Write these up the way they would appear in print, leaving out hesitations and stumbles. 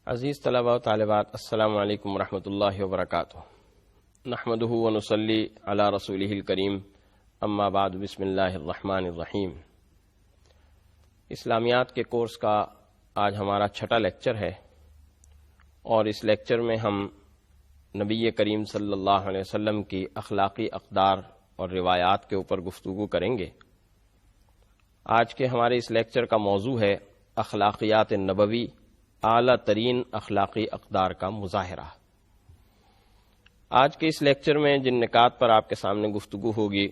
عزیز طلباء و طالبات، السلام علیکم ورحمۃ اللہ وبرکاتہ۔ نحمدہ ونصلی علی رسولہ الکریم، اما بعد، بسم اللہ الرحمن الرحیم۔ اسلامیات کے کورس کا آج ہمارا چھٹا لیکچر ہے، اور اس لیکچر میں ہم نبی کریم صلی اللہ علیہ وسلم کی اخلاقی اقدار اور روایات کے اوپر گفتگو کریں گے۔ آج کے ہمارے اس لیکچر کا موضوع ہے اخلاقیات نبوی، اعلیٰ ترین اخلاقی اقدار کا مظاہرہ۔ آج کے اس لیکچر میں جن نکات پر آپ کے سامنے گفتگو ہوگی،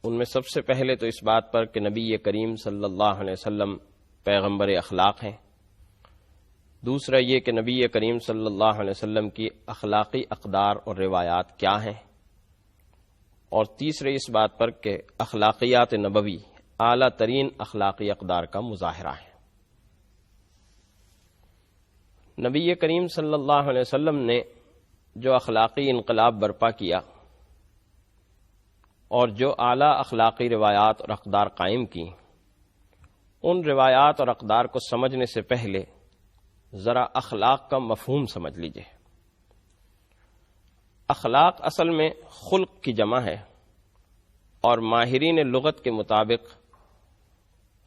ان میں سب سے پہلے تو اس بات پر کہ نبی کریم صلی اللہ علیہ وسلم پیغمبر اخلاق ہیں، دوسرا یہ کہ نبی کریم صلی اللہ علیہ وسلم کی اخلاقی اقدار اور روایات کیا ہیں، اور تیسرے اس بات پر کہ اخلاقیات نبوی اعلیٰ ترین اخلاقی اقدار کا مظاہرہ ہے۔ نبی کریم صلی اللہ علیہ وسلم نے جو اخلاقی انقلاب برپا کیا اور جو اعلیٰ اخلاقی روایات اور اقدار قائم کی، ان روایات اور اقدار کو سمجھنے سے پہلے ذرا اخلاق کا مفہوم سمجھ لیجئے۔ اخلاق اصل میں خلق کی جمع ہے، اور ماہرین لغت کے مطابق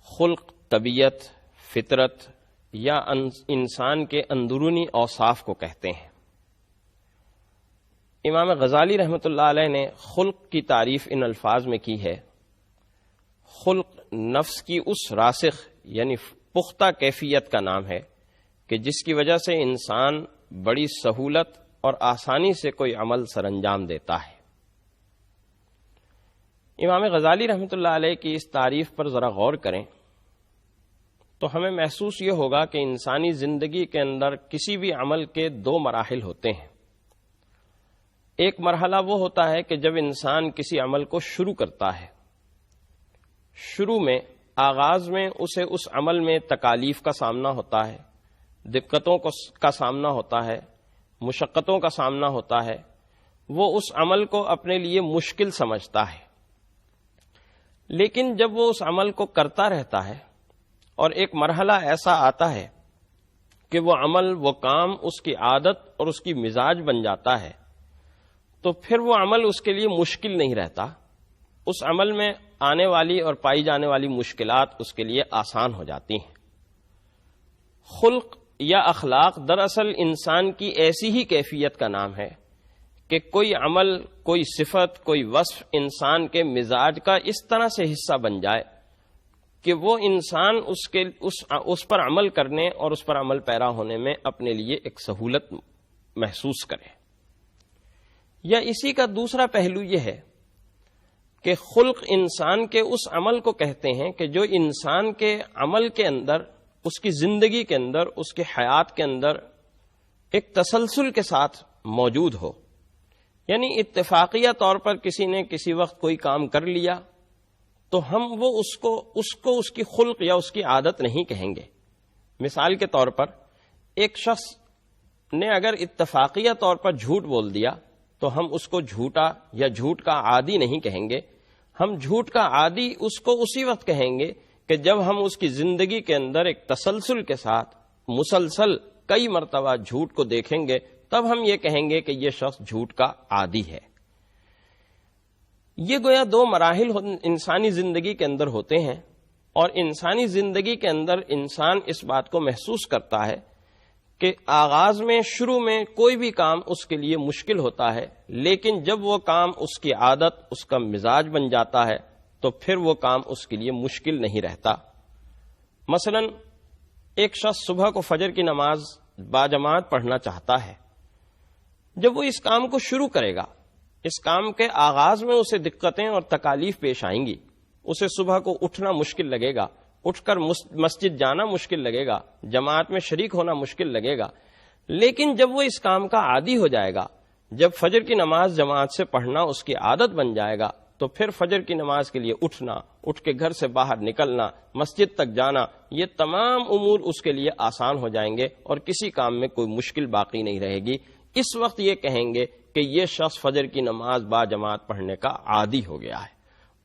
خلق طبیعت، فطرت یا انسان کے اندرونی اوصاف کو کہتے ہیں۔ امام غزالی رحمۃ اللہ علیہ نے خلق کی تعریف ان الفاظ میں کی ہے: خلق نفس کی اس راسخ یعنی پختہ کیفیت کا نام ہے کہ جس کی وجہ سے انسان بڑی سہولت اور آسانی سے کوئی عمل سر انجام دیتا ہے۔ امام غزالی رحمۃ اللہ علیہ کی اس تعریف پر ذرا غور کریں تو ہمیں محسوس یہ ہوگا کہ انسانی زندگی کے اندر کسی بھی عمل کے دو مراحل ہوتے ہیں۔ ایک مرحلہ وہ ہوتا ہے کہ جب انسان کسی عمل کو شروع کرتا ہے، شروع میں آغاز میں اسے اس عمل میں تکالیف کا سامنا ہوتا ہے، دقتوں کا سامنا ہوتا ہے، مشقتوں کا سامنا ہوتا ہے، وہ اس عمل کو اپنے لیے مشکل سمجھتا ہے۔ لیکن جب وہ اس عمل کو کرتا رہتا ہے اور ایک مرحلہ ایسا آتا ہے کہ وہ عمل، وہ کام اس کی عادت اور اس کی مزاج بن جاتا ہے، تو پھر وہ عمل اس کے لیے مشکل نہیں رہتا، اس عمل میں آنے والی اور پائی جانے والی مشکلات اس کے لیے آسان ہو جاتی ہیں۔ خلق یا اخلاق دراصل انسان کی ایسی ہی کیفیت کا نام ہے کہ کوئی عمل، کوئی صفت، کوئی وصف انسان کے مزاج کا اس طرح سے حصہ بن جائے کہ وہ انسان اس پر عمل کرنے اور اس پر عمل پیرا ہونے میں اپنے لیے ایک سہولت محسوس کرے۔ یا اسی کا دوسرا پہلو یہ ہے کہ خلق انسان کے اس عمل کو کہتے ہیں کہ جو انسان کے عمل کے اندر، اس کی زندگی کے اندر، اس کی حیات کے اندر ایک تسلسل کے ساتھ موجود ہو۔ یعنی اتفاقیہ طور پر کسی نے کسی وقت کوئی کام کر لیا تو ہم وہ اس کو اس کی خلق یا اس کی عادت نہیں کہیں گے۔ مثال کے طور پر ایک شخص نے اگر اتفاقیہ طور پر جھوٹ بول دیا تو ہم اس کو جھوٹا یا جھوٹ کا عادی نہیں کہیں گے، ہم جھوٹ کا عادی اس کو اسی وقت کہیں گے کہ جب ہم اس کی زندگی کے اندر ایک تسلسل کے ساتھ مسلسل کئی مرتبہ جھوٹ کو دیکھیں گے، تب ہم یہ کہیں گے کہ یہ شخص جھوٹ کا عادی ہے۔ یہ گویا دو مراحل انسانی زندگی کے اندر ہوتے ہیں، اور انسانی زندگی کے اندر انسان اس بات کو محسوس کرتا ہے کہ آغاز میں، شروع میں کوئی بھی کام اس کے لیے مشکل ہوتا ہے، لیکن جب وہ کام اس کی عادت، اس کا مزاج بن جاتا ہے تو پھر وہ کام اس کے لیے مشکل نہیں رہتا۔ مثلا ایک شخص صبح کو فجر کی نماز باجماعت پڑھنا چاہتا ہے، جب وہ اس کام کو شروع کرے گا، اس کام کے آغاز میں اسے دقتیں اور تکالیف پیش آئیں گی، اسے صبح کو اٹھنا مشکل لگے گا، اٹھ کر مسجد جانا مشکل لگے گا، جماعت میں شریک ہونا مشکل لگے گا۔ لیکن جب وہ اس کام کا عادی ہو جائے گا، جب فجر کی نماز جماعت سے پڑھنا اس کی عادت بن جائے گا، تو پھر فجر کی نماز کے لیے اٹھنا، اٹھ کے گھر سے باہر نکلنا، مسجد تک جانا، یہ تمام امور اس کے لیے آسان ہو جائیں گے اور کسی کام میں کوئی مشکل باقی نہیں رہے گی۔ اس وقت یہ کہیں گے کہ یہ شخص فجر کی نماز با جماعت پڑھنے کا عادی ہو گیا ہے،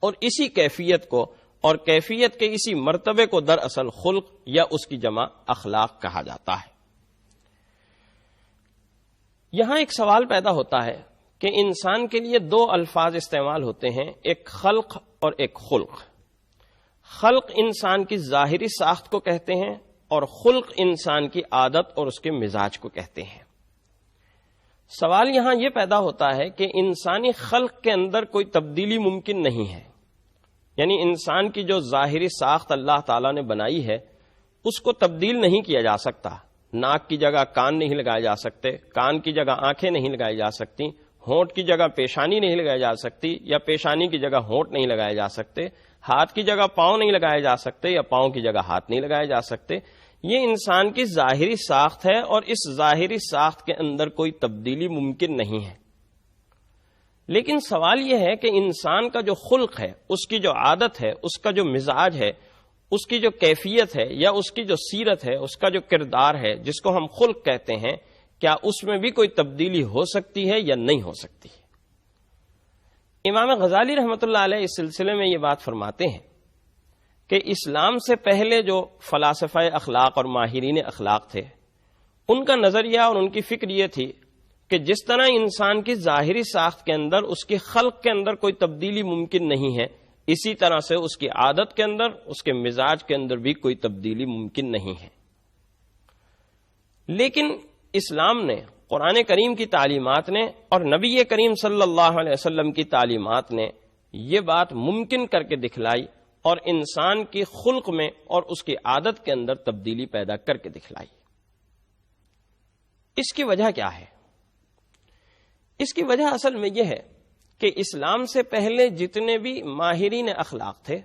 اور اسی کیفیت کو اور کیفیت کے اسی مرتبے کو دراصل خلق یا اس کی جمع اخلاق کہا جاتا ہے۔ یہاں ایک سوال پیدا ہوتا ہے کہ انسان کے لیے دو الفاظ استعمال ہوتے ہیں، ایک خلق اور ایک خلق۔ خلق انسان کی ظاہری ساخت کو کہتے ہیں اور خلق انسان کی عادت اور اس کے مزاج کو کہتے ہیں۔ سوال یہاں یہ پیدا ہوتا ہے کہ انسانی خلق کے اندر کوئی تبدیلی ممکن نہیں ہے، یعنی انسان کی جو ظاہری ساخت اللہ تعالیٰ نے بنائی ہے اس کو تبدیل نہیں کیا جا سکتا۔ ناک کی جگہ کان نہیں لگائے جا سکتے، کان کی جگہ آنکھیں نہیں لگائی جا سکتی، ہونٹ کی جگہ پیشانی نہیں لگائی جا سکتی یا پیشانی کی جگہ ہونٹ نہیں لگائے جا سکتے، ہاتھ کی جگہ پاؤں نہیں لگائے جا سکتے یا پاؤں کی جگہ ہاتھ نہیں لگائے جا سکتے۔ یہ انسان کی ظاہری ساخت ہے اور اس ظاہری ساخت کے اندر کوئی تبدیلی ممکن نہیں ہے۔ لیکن سوال یہ ہے کہ انسان کا جو خلق ہے، اس کی جو عادت ہے، اس کا جو مزاج ہے، اس کی جو کیفیت ہے یا اس کی جو سیرت ہے، اس کا جو کردار ہے جس کو ہم خلق کہتے ہیں، کیا اس میں بھی کوئی تبدیلی ہو سکتی ہے یا نہیں ہو سکتی؟ امام غزالی رحمۃ اللہ علیہ اس سلسلے میں یہ بات فرماتے ہیں کہ اسلام سے پہلے جو فلاسفہ اخلاق اور ماہرین اخلاق تھے، ان کا نظریہ اور ان کی فکر یہ تھی کہ جس طرح انسان کی ظاہری ساخت کے اندر اس کی خلق کے اندر کوئی تبدیلی ممکن نہیں ہے، اسی طرح سے اس کی عادت کے اندر، اس کے مزاج کے اندر بھی کوئی تبدیلی ممکن نہیں ہے۔ لیکن اسلام نے، قرآن کریم کی تعلیمات نے اور نبی کریم صلی اللہ علیہ وسلم کی تعلیمات نے یہ بات ممکن کر کے دکھلائی اور انسان کی خلق میں اور اس کی عادت کے اندر تبدیلی پیدا کر کے دکھلائی۔ اس کی وجہ کیا ہے؟ اس کی وجہ اصل میں یہ ہے کہ اسلام سے پہلے جتنے بھی ماہرین اخلاق تھے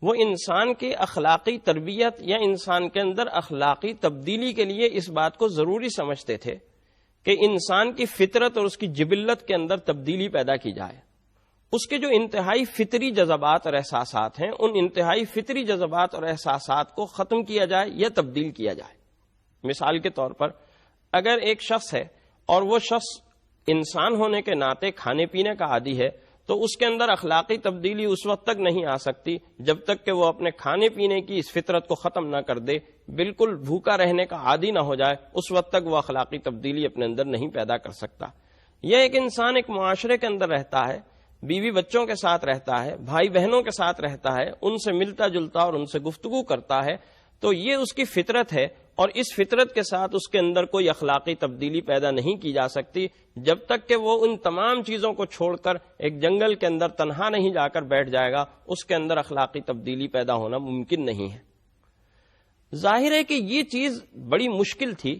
وہ انسان کی اخلاقی تربیت یا انسان کے اندر اخلاقی تبدیلی کے لیے اس بات کو ضروری سمجھتے تھے کہ انسان کی فطرت اور اس کی جبلت کے اندر تبدیلی پیدا کی جائے، اس کے جو انتہائی فطری جذبات اور احساسات ہیں ان انتہائی فطری جذبات اور احساسات کو ختم کیا جائے یا تبدیل کیا جائے۔ مثال کے طور پر اگر ایک شخص ہے اور وہ شخص انسان ہونے کے ناطے کھانے پینے کا عادی ہے تو اس کے اندر اخلاقی تبدیلی اس وقت تک نہیں آ سکتی جب تک کہ وہ اپنے کھانے پینے کی اس فطرت کو ختم نہ کر دے، بالکل بھوکا رہنے کا عادی نہ ہو جائے، اس وقت تک وہ اخلاقی تبدیلی اپنے اندر نہیں پیدا کر سکتا۔ یہ ایک انسان ایک معاشرے کے اندر رہتا ہے، بیوی بچوں کے ساتھ رہتا ہے، بھائی بہنوں کے ساتھ رہتا ہے، ان سے ملتا جلتا اور ان سے گفتگو کرتا ہے، تو یہ اس کی فطرت ہے اور اس فطرت کے ساتھ اس کے اندر کوئی اخلاقی تبدیلی پیدا نہیں کی جا سکتی جب تک کہ وہ ان تمام چیزوں کو چھوڑ کر ایک جنگل کے اندر تنہا نہیں جا کر بیٹھ جائے گا، اس کے اندر اخلاقی تبدیلی پیدا ہونا ممکن نہیں ہے۔ ظاہر ہے کہ یہ چیز بڑی مشکل تھی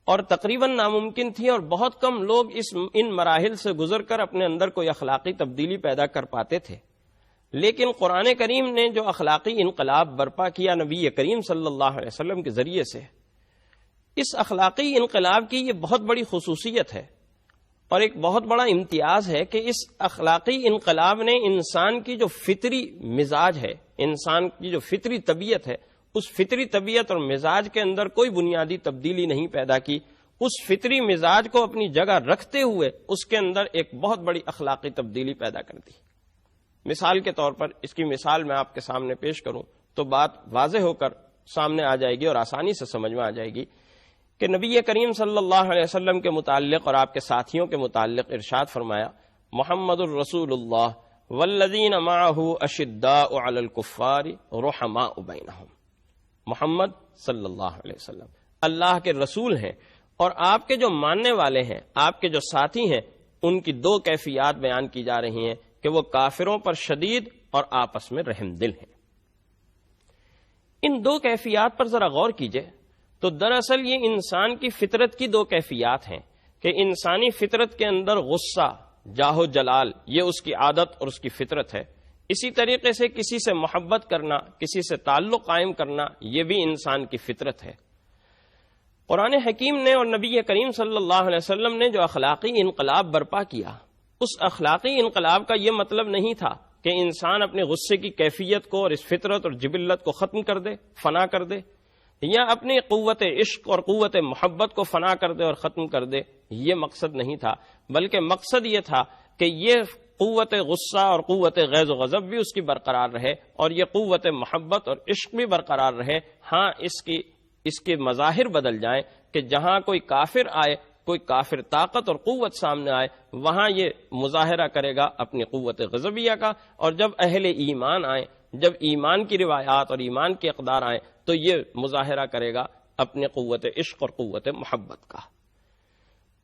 اور تقریباً ناممکن تھی اور بہت کم لوگ ان مراحل سے گزر کر اپنے اندر کوئی اخلاقی تبدیلی پیدا کر پاتے تھے۔ لیکن قرآن کریم نے جو اخلاقی انقلاب برپا کیا نبی کریم صلی اللہ علیہ وسلم کے ذریعے سے، اس اخلاقی انقلاب کی یہ بہت بڑی خصوصیت ہے اور ایک بہت بڑا امتیاز ہے کہ اس اخلاقی انقلاب نے انسان کی جو فطری مزاج ہے، انسان کی جو فطری طبیعت ہے، اس فطری طبیعت اور مزاج کے اندر کوئی بنیادی تبدیلی نہیں پیدا کی، اس فطری مزاج کو اپنی جگہ رکھتے ہوئے اس کے اندر ایک بہت بڑی اخلاقی تبدیلی پیدا کر دی۔ مثال کے طور پر اس کی مثال میں آپ کے سامنے پیش کروں تو بات واضح ہو کر سامنے آ جائے گی اور آسانی سے سمجھ میں آ جائے گی کہ نبی کریم صلی اللہ علیہ وسلم کے متعلق اور آپ کے ساتھیوں کے متعلق ارشاد فرمایا، محمد الرسول اللہ والذین معہ اشداء علی الکفار رحماء بینہم۔ محمد صلی اللہ علیہ وسلم اللہ کے رسول ہیں اور آپ کے جو ماننے والے ہیں، آپ کے جو ساتھی ہیں، ان کی دو کیفیات بیان کی جا رہی ہیں کہ وہ کافروں پر شدید اور آپس میں رحم دل ہیں۔ ان دو کیفیات پر ذرا غور کیجئے تو دراصل یہ انسان کی فطرت کی دو کیفیات ہیں کہ انسانی فطرت کے اندر غصہ، جاہ و جلال، یہ اس کی عادت اور اس کی فطرت ہے۔ اسی طریقے سے کسی سے محبت کرنا، کسی سے تعلق قائم کرنا، یہ بھی انسان کی فطرت ہے۔ قرآن حکیم نے اور نبی کریم صلی اللہ علیہ وسلم نے جو اخلاقی انقلاب برپا کیا، اس اخلاقی انقلاب کا یہ مطلب نہیں تھا کہ انسان اپنے غصے کی کیفیت کو اور اس فطرت اور جبلت کو ختم کر دے، فنا کر دے، یا اپنی قوت عشق اور قوت محبت کو فنا کر دے اور ختم کر دے، یہ مقصد نہیں تھا، بلکہ مقصد یہ تھا کہ یہ قوت غصہ اور قوت غیظ و غضب بھی اس کی برقرار رہے اور یہ قوت محبت اور عشق بھی برقرار رہے۔ ہاں، اس کے مظاہر بدل جائیں کہ جہاں کوئی کافر آئے کوئی کافر طاقت اور قوت سامنے آئے وہاں یہ مظاہرہ کرے گا اپنی قوت غضبیہ کا، اور جب اہل ایمان آئیں، جب ایمان کی روایات اور ایمان کے اقدار آئیں تو یہ مظاہرہ کرے گا اپنے قوت عشق اور قوت محبت کا۔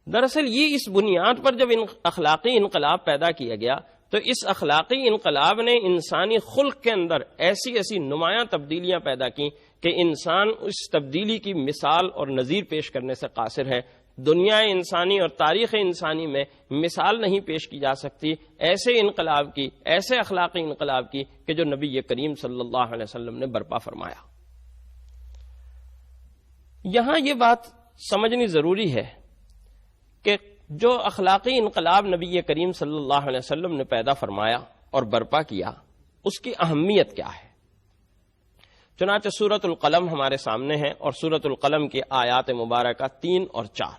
دراصل یہ اس بنیاد پر جب اخلاقی انقلاب پیدا کیا گیا تو اس اخلاقی انقلاب نے انسانی خلق کے اندر ایسی ایسی نمایاں تبدیلیاں پیدا کی کہ انسان اس تبدیلی کی مثال اور نظیر پیش کرنے سے قاصر ہے۔ دنیا انسانی اور تاریخ انسانی میں مثال نہیں پیش کی جا سکتی ایسے انقلاب کی، ایسے اخلاقی انقلاب کی کہ جو نبی کریم صلی اللہ علیہ وسلم نے برپا فرمایا۔ یہاں یہ بات سمجھنی ضروری ہے کہ جو اخلاقی انقلاب نبی کریم صلی اللہ علیہ وسلم نے پیدا فرمایا اور برپا کیا، اس کی اہمیت کیا ہے۔ چنانچہ سورۃ القلم ہمارے سامنے ہے، اور سورۃ القلم کی آیات مبارکہ 3 اور 4،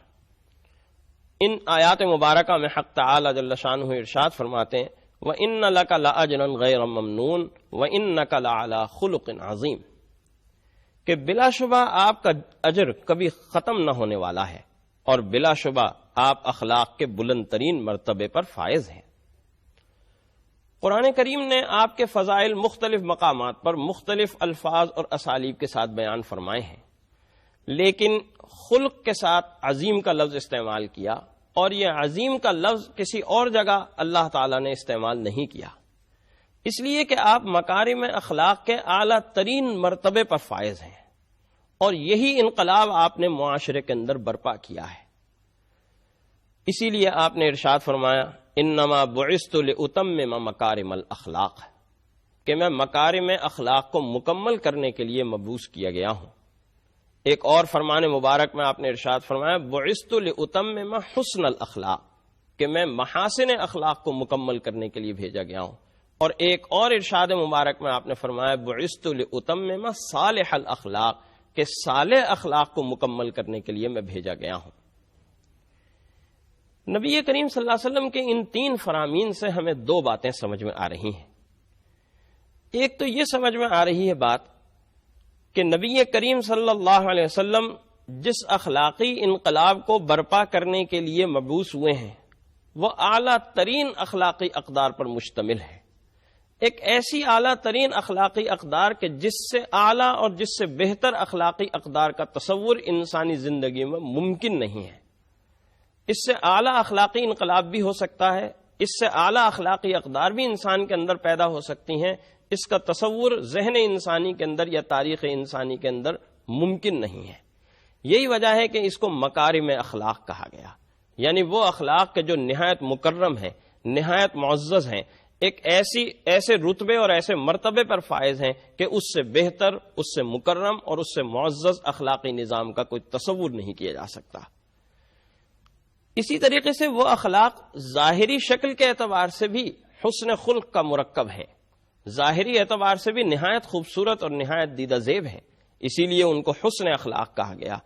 ان آیات مبارکہ میں حق تعالی جل شانہ ارشاد فرماتے ہیں وَإِنَّ لَكَ لَأَجْرًا غَيْرَ مَمْنُونٍ وَإِنَّكَ لَعَلَىٰ خُلُقٍ عَظِيمٍ، کہ بلا شبہ آپ کا اجر کبھی ختم نہ ہونے والا ہے، اور بلا شبہ آپ اخلاق کے بلند ترین مرتبے پر فائز ہیں۔ قرآن کریم نے آپ کے فضائل مختلف مقامات پر مختلف الفاظ اور اسالیب کے ساتھ بیان فرمائے ہیں، لیکن خلق کے ساتھ عظیم کا لفظ استعمال کیا، اور یہ عظیم کا لفظ کسی اور جگہ اللہ تعالیٰ نے استعمال نہیں کیا، اس لیے کہ آپ مکارم اخلاق کے اعلیٰ ترین مرتبے پر فائز ہیں، اور یہی انقلاب آپ نے معاشرے کے اندر برپا کیا ہے۔ اسی لیے آپ نے ارشاد فرمایا انما بعثت لاتمم مکارم الاخلاق، کہ میں مکارم اخلاق کو مکمل کرنے کے لیے مبعوث کیا گیا ہوں۔ ایک اور فرمان مبارک میں آپ نے ارشاد فرمایا بعثت لاتمم حسن الاخلاق، کہ میں محاسن اخلاق کو مکمل کرنے کے لیے بھیجا گیا ہوں۔ اور ایک اور ارشاد مبارک میں آپ نے فرمایا بعثت لاتمم صالح الاخلاق، کہ صالح اخلاق کو مکمل کرنے کے لیے میں بھیجا گیا ہوں۔ نبی کریم صلی اللہ علیہ وسلم کے ان 3 فرامین سے ہمیں 2 باتیں سمجھ میں آ رہی ہیں۔ ایک تو یہ سمجھ میں آ رہی ہے بات کہ نبی کریم صلی اللہ علیہ وسلم جس اخلاقی انقلاب کو برپا کرنے کے لیے مبعوث ہوئے ہیں وہ اعلیٰ ترین اخلاقی اقدار پر مشتمل ہے، ایک ایسی اعلیٰ ترین اخلاقی اقدار کہ جس سے اعلیٰ اور جس سے بہتر اخلاقی اقدار کا تصور انسانی زندگی میں ممکن نہیں ہے۔ اس سے اعلیٰ اخلاقی انقلاب بھی ہو سکتا ہے، اس سے اعلیٰ اخلاقی اقدار بھی انسان کے اندر پیدا ہو سکتی ہیں، اس کا تصور ذہن انسانی کے اندر یا تاریخ انسانی کے اندر ممکن نہیں ہے۔ یہی وجہ ہے کہ اس کو مکارم اخلاق کہا گیا، یعنی وہ اخلاق کے جو نہایت مکرم ہیں، نہایت معزز ہیں، ایک ایسے رتبے اور ایسے مرتبے پر فائز ہیں کہ اس سے بہتر، اس سے مکرم اور اس سے معزز اخلاقی نظام کا کوئی تصور نہیں کیا جا سکتا۔ اسی طریقے سے وہ اخلاق ظاہری شکل کے اعتبار سے بھی حسن خلق کا مرکب ہے، ظاہری اعتبار سے بھی نہایت خوبصورت اور نہایت دیدہ زیب ہیں، اسی لیے ان کو حسن اخلاق کہا گیا۔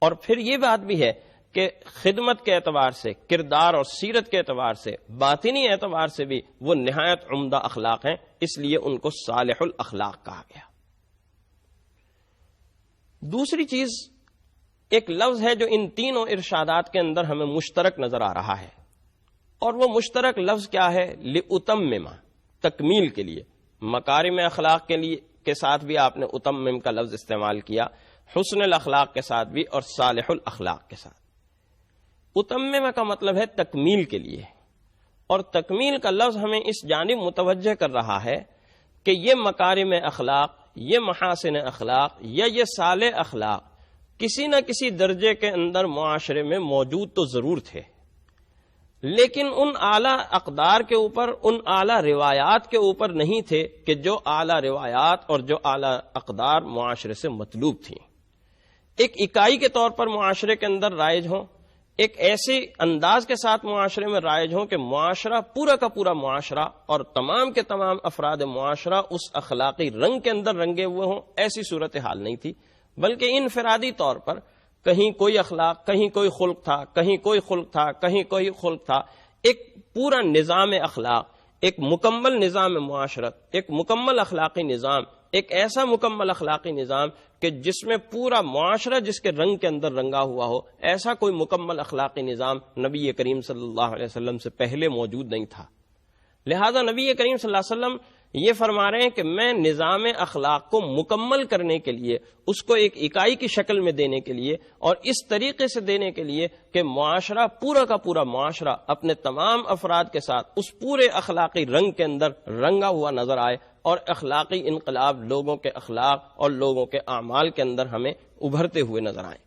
اور پھر یہ بات بھی ہے کہ خدمت کے اعتبار سے، کردار اور سیرت کے اعتبار سے، باطنی اعتبار سے بھی وہ نہایت عمدہ اخلاق ہیں، اس لیے ان کو صالح الاخلاق کہا گیا۔ دوسری چیز ایک لفظ ہے جو ان تینوں ارشادات کے اندر ہمیں مشترک نظر آ رہا ہے، اور وہ مشترک لفظ کیا ہے؟ لِأُتَمِّمَ، تکمیل کے لیے۔ مکارم اخلاق کے لیے کے ساتھ بھی آپ نے اتمم کا لفظ استعمال کیا، حسن الاخلاق کے ساتھ بھی اور صالح الاخلاق کے ساتھ۔ اتمم کا مطلب ہے تکمیل کے لیے، اور تکمیل کا لفظ ہمیں اس جانب متوجہ کر رہا ہے کہ یہ مکارم اخلاق، یہ محاسن اخلاق یا یہ صالح اخلاق کسی نہ کسی درجے کے اندر معاشرے میں موجود تو ضرور تھے، لیکن ان اعلیٰ اقدار کے اوپر، ان اعلیٰ روایات کے اوپر نہیں تھے کہ جو اعلیٰ روایات اور جو اعلیٰ اقدار معاشرے سے مطلوب تھیں۔ ایک اکائی کے طور پر معاشرے کے اندر رائج ہوں، ایک ایسے انداز کے ساتھ معاشرے میں رائج ہوں کہ معاشرہ پورا کا پورا معاشرہ اور تمام کے تمام افراد معاشرہ اس اخلاقی رنگ کے اندر رنگے ہوئے ہوں، ایسی صورتحال نہیں تھی، بلکہ انفرادی طور پر کہیں کوئی اخلاق، کہیں کوئی خلق تھا، کہیں کوئی خلق تھا، کہیں کوئی خلق تھا۔ ایک پورا نظام اخلاق، ایک مکمل نظام معاشرت، ایک مکمل اخلاقی نظام ایک ایسا مکمل اخلاقی نظام کہ جس میں پورا معاشرہ جس کے رنگ کے اندر رنگا ہوا ہو، ایسا کوئی مکمل اخلاقی نظام نبی کریم صلی اللہ علیہ وسلم سے پہلے موجود نہیں تھا۔ لہذا نبی کریم صلی اللہ علیہ وسلم یہ فرما رہے ہیں کہ میں نظام اخلاق کو مکمل کرنے کے لیے، اس کو ایک اکائی کی شکل میں دینے کے لیے، اور اس طریقے سے دینے کے لیے کہ معاشرہ پورا کا پورا معاشرہ اپنے تمام افراد کے ساتھ اس پورے اخلاقی رنگ کے اندر رنگا ہوا نظر آئے، اور اخلاقی انقلاب لوگوں کے اخلاق اور لوگوں کے اعمال کے اندر ہمیں ابھرتے ہوئے نظر آئیں۔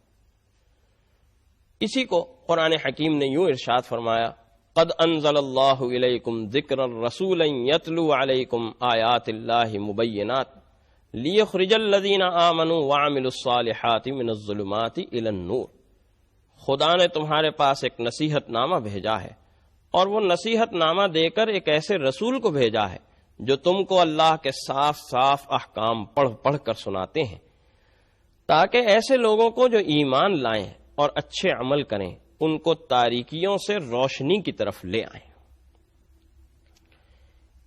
اسی کو قرآن حکیم نے یوں ارشاد فرمایا، قد انزل اللہ الیکم ذکرا رسولا یتلو علیکم آیات اللہ مبینات لیخرج الذین آمنوا وعملوا الصالحات من الظلمات الی النور۔ خدا نے تمہارے پاس ایک نصیحت نامہ بھیجا ہے، اور وہ نصیحت نامہ دے کر ایک ایسے رسول کو بھیجا ہے جو تم کو اللہ کے صاف صاف احکام پڑھ پڑھ کر سناتے ہیں، تاکہ ایسے لوگوں کو جو ایمان لائیں اور اچھے عمل کریں ان کو تاریکیوں سے روشنی کی طرف لے آئیں۔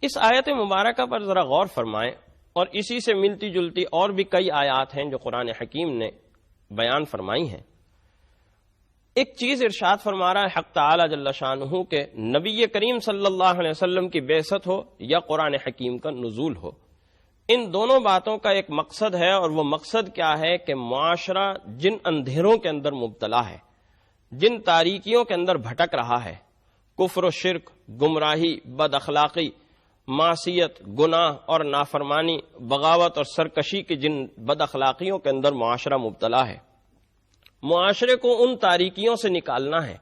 اس آیت مبارکہ پر ذرا غور فرمائیں، اور اسی سے ملتی جلتی اور بھی کئی آیات ہیں جو قرآن حکیم نے بیان فرمائی ہیں۔ ایک چیز ارشاد فرما رہا ہے حق تعالی جل شانہ کہ نبی کریم صلی اللہ علیہ وسلم کی بعثت ہو یا قرآن حکیم کا نزول ہو، ان دونوں باتوں کا ایک مقصد ہے، اور وہ مقصد کیا ہے کہ معاشرہ جن اندھیروں کے اندر مبتلا ہے، جن تاریکیوں کے اندر بھٹک رہا ہے، کفر و شرک، گمراہی، بد اخلاقی، معصیت، گناہ اور نافرمانی، بغاوت اور سرکشی کی جن بد اخلاقیوں کے اندر معاشرہ مبتلا ہے، معاشرے کو ان تاریکیوں سے نکالنا ہے،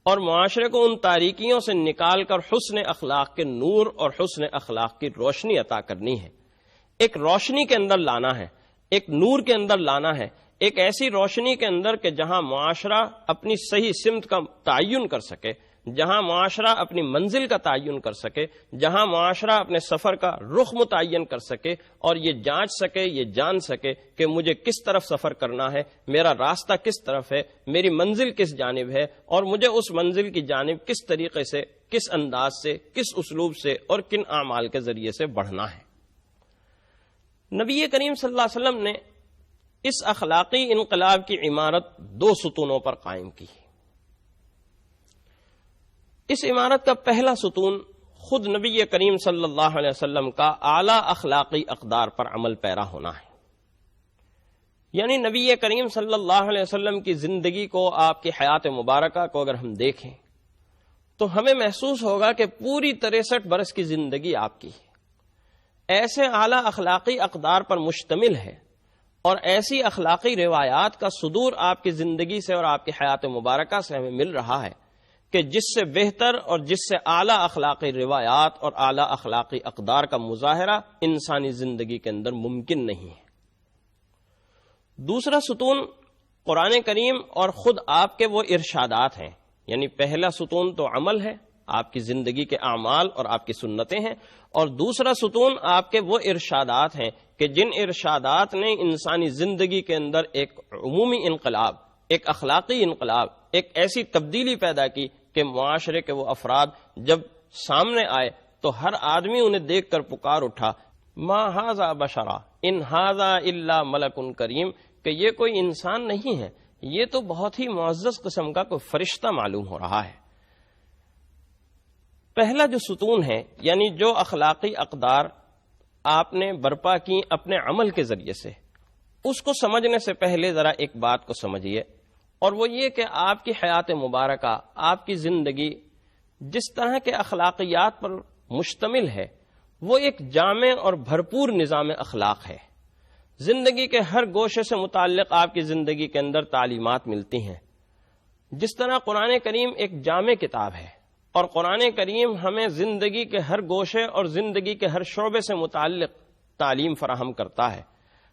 اور معاشرے کو ان تاریکیوں سے نکال کر حسن اخلاق کے نور اور حسن اخلاق کی روشنی عطا کرنی ہے، ایک روشنی کے اندر لانا ہے، ایک نور کے اندر لانا ہے، ایک ایسی روشنی کے اندر کہ جہاں معاشرہ اپنی صحیح سمت کا تعین کر سکے، جہاں معاشرہ اپنی منزل کا تعین کر سکے، جہاں معاشرہ اپنے سفر کا رخ متعین کر سکے، اور یہ جانچ سکے، یہ جان سکے کہ مجھے کس طرف سفر کرنا ہے، میرا راستہ کس طرف ہے، میری منزل کس جانب ہے، اور مجھے اس منزل کی جانب کس طریقے سے، کس انداز سے، کس اسلوب سے اور کن اعمال کے ذریعے سے بڑھنا ہے۔ نبی کریم صلی اللہ علیہ وسلم نے اس اخلاقی انقلاب کی عمارت دو ستونوں پر قائم کی۔ اس عمارت کا پہلا ستون خود نبی کریم صلی اللہ علیہ وسلم کا اعلیٰ اخلاقی اقدار پر عمل پیرا ہونا ہے، یعنی نبی کریم صلی اللہ علیہ وسلم کی زندگی کو، آپ کی حیات مبارکہ کو اگر ہم دیکھیں تو ہمیں محسوس ہوگا کہ پوری 63 برس کی زندگی آپ کی ایسے اعلیٰ اخلاقی اقدار پر مشتمل ہے، اور ایسی اخلاقی روایات کا صدور آپ کی زندگی سے اور آپ کی حیات مبارکہ سے ہمیں مل رہا ہے کہ جس سے بہتر اور جس سے اعلیٰ اخلاقی روایات اور اعلیٰ اخلاقی اقدار کا مظاہرہ انسانی زندگی کے اندر ممکن نہیں ہے۔ دوسرا ستون قرآن کریم اور خود آپ کے وہ ارشادات ہیں، یعنی پہلا ستون تو عمل ہے، آپ کی زندگی کے اعمال اور آپ کی سنتیں ہیں، اور دوسرا ستون آپ کے وہ ارشادات ہیں کہ جن ارشادات نے انسانی زندگی کے اندر ایک عمومی انقلاب، ایک اخلاقی انقلاب، ایک ایسی تبدیلی پیدا کی کہ معاشرے کے وہ افراد جب سامنے آئے تو ہر آدمی انہیں دیکھ کر پکار اٹھا، ما ھذا بشرا ان ھذا الا ملک کریم، کہ یہ کوئی انسان نہیں ہے، یہ تو بہت ہی معزز قسم کا کوئی فرشتہ معلوم ہو رہا ہے۔ پہلا جو ستون ہے، یعنی جو اخلاقی اقدار آپ نے برپا کی اپنے عمل کے ذریعے سے، اس کو سمجھنے سے پہلے ذرا ایک بات کو سمجھیے، اور وہ یہ کہ آپ کی حیات مبارکہ، آپ کی زندگی جس طرح کے اخلاقیات پر مشتمل ہے، وہ ایک جامع اور بھرپور نظام اخلاق ہے۔ زندگی کے ہر گوشے سے متعلق آپ کی زندگی کے اندر تعلیمات ملتی ہیں۔ جس طرح قرآن کریم ایک جامع کتاب ہے، اور قرآن کریم ہمیں زندگی کے ہر گوشے اور زندگی کے ہر شعبے سے متعلق تعلیم فراہم کرتا ہے،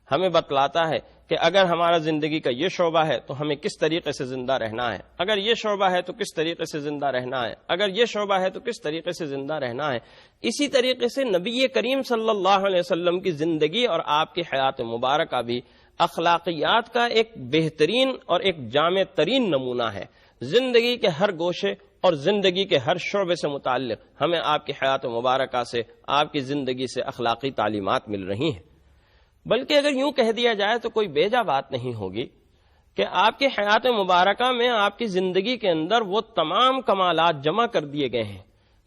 ہمیں بتلاتا ہے کہ اگر ہمارا زندگی کا یہ شعبہ ہے تو ہمیں کس طریقے سے زندہ رہنا ہے، اگر یہ شعبہ ہے تو کس طریقے سے زندہ رہنا ہے، اگر یہ شعبہ ہے تو کس طریقے سے زندہ رہنا ہے۔ اسی طریقے سے نبی کریم صلی اللہ علیہ وسلم کی زندگی اور آپ کی حیات مبارکہ بھی اخلاقیات کا ایک بہترین اور ایک جامع ترین نمونہ ہے۔ زندگی کے ہر گوشے اور زندگی کے ہر شعبے سے متعلق ہمیں آپ کی حیات مبارکہ سے، آپ کی زندگی سے اخلاقی تعلیمات مل رہی ہیں۔ بلکہ اگر یوں کہہ دیا جائے تو کوئی بیجا بات نہیں ہوگی کہ آپ کی حیات مبارکہ میں آپ کی زندگی کے اندر وہ تمام کمالات جمع کر دیے گئے ہیں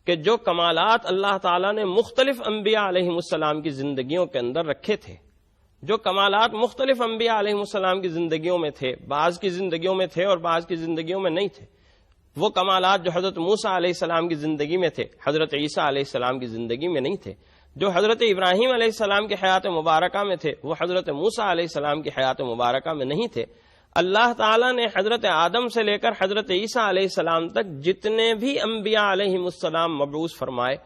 کہ جو کمالات اللہ تعالیٰ نے مختلف انبیاء علیہ السلام کی زندگیوں کے اندر رکھے تھے، جو کمالات مختلف انبیاء علیہ السلام کی زندگیوں میں تھے، بعض کی زندگیوں میں تھے اور بعض کی زندگیوں میں نہیں تھے، وہ کمالات جو حضرت موسیٰ علیہ السلام کی زندگی میں تھے حضرت عیسیٰ علیہ السلام کی زندگی میں نہیں تھے، جو حضرت ابراہیم علیہ السلام کی حیات مبارکہ میں تھے وہ حضرت موسیٰ علیہ السلام کی حیات مبارکہ میں نہیں تھے۔ اللہ تعالیٰ نے حضرت آدم سے لے کر حضرت عیسیٰ علیہ السلام تک جتنے بھی انبیاء علیہ السلام مبعوث فرمائے،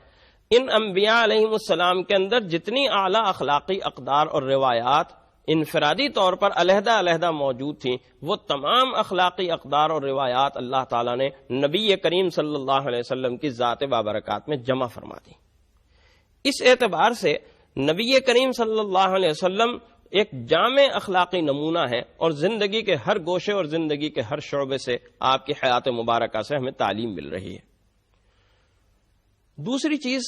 ان انبیاء علیہ السلام کے اندر جتنی اعلیٰ اخلاقی اقدار اور روایات انفرادی طور پر علیحدہ علیحدہ موجود تھیں، وہ تمام اخلاقی اقدار اور روایات اللہ تعالیٰ نے نبی کریم صلی اللہ علیہ وسلم کی ذات بابرکات میں جمع فرما دی۔ اس اعتبار سے نبی کریم صلی اللہ علیہ وسلم ایک جامع اخلاقی نمونہ ہے اور زندگی کے ہر گوشے اور زندگی کے ہر شعبے سے آپ کی حیات مبارکہ سے ہمیں تعلیم مل رہی ہے۔ دوسری چیز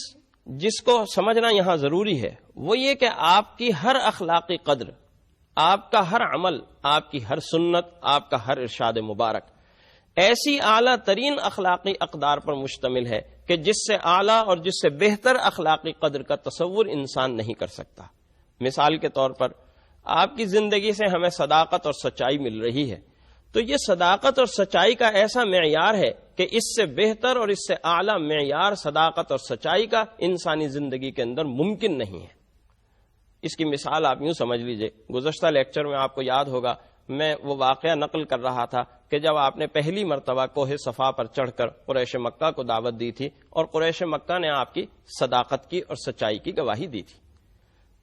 جس کو سمجھنا یہاں ضروری ہے وہ یہ کہ آپ کی ہر اخلاقی قدر، آپ کا ہر عمل، آپ کی ہر سنت، آپ کا ہر ارشاد مبارک ایسی اعلیٰ ترین اخلاقی اقدار پر مشتمل ہے کہ جس سے اعلیٰ اور جس سے بہتر اخلاقی قدر کا تصور انسان نہیں کر سکتا۔ مثال کے طور پر آپ کی زندگی سے ہمیں صداقت اور سچائی مل رہی ہے، تو یہ صداقت اور سچائی کا ایسا معیار ہے کہ اس سے بہتر اور اس سے اعلیٰ معیار صداقت اور سچائی کا انسانی زندگی کے اندر ممکن نہیں ہے۔ اس کی مثال آپ یوں سمجھ لیجئے، گزشتہ لیکچر میں آپ کو یاد ہوگا میں وہ واقعہ نقل کر رہا تھا کہ جب آپ نے پہلی مرتبہ کوہ صفا پر چڑھ کر قریش مکہ کو دعوت دی تھی اور قریش مکہ نے آپ کی صداقت کی اور سچائی کی گواہی دی تھی۔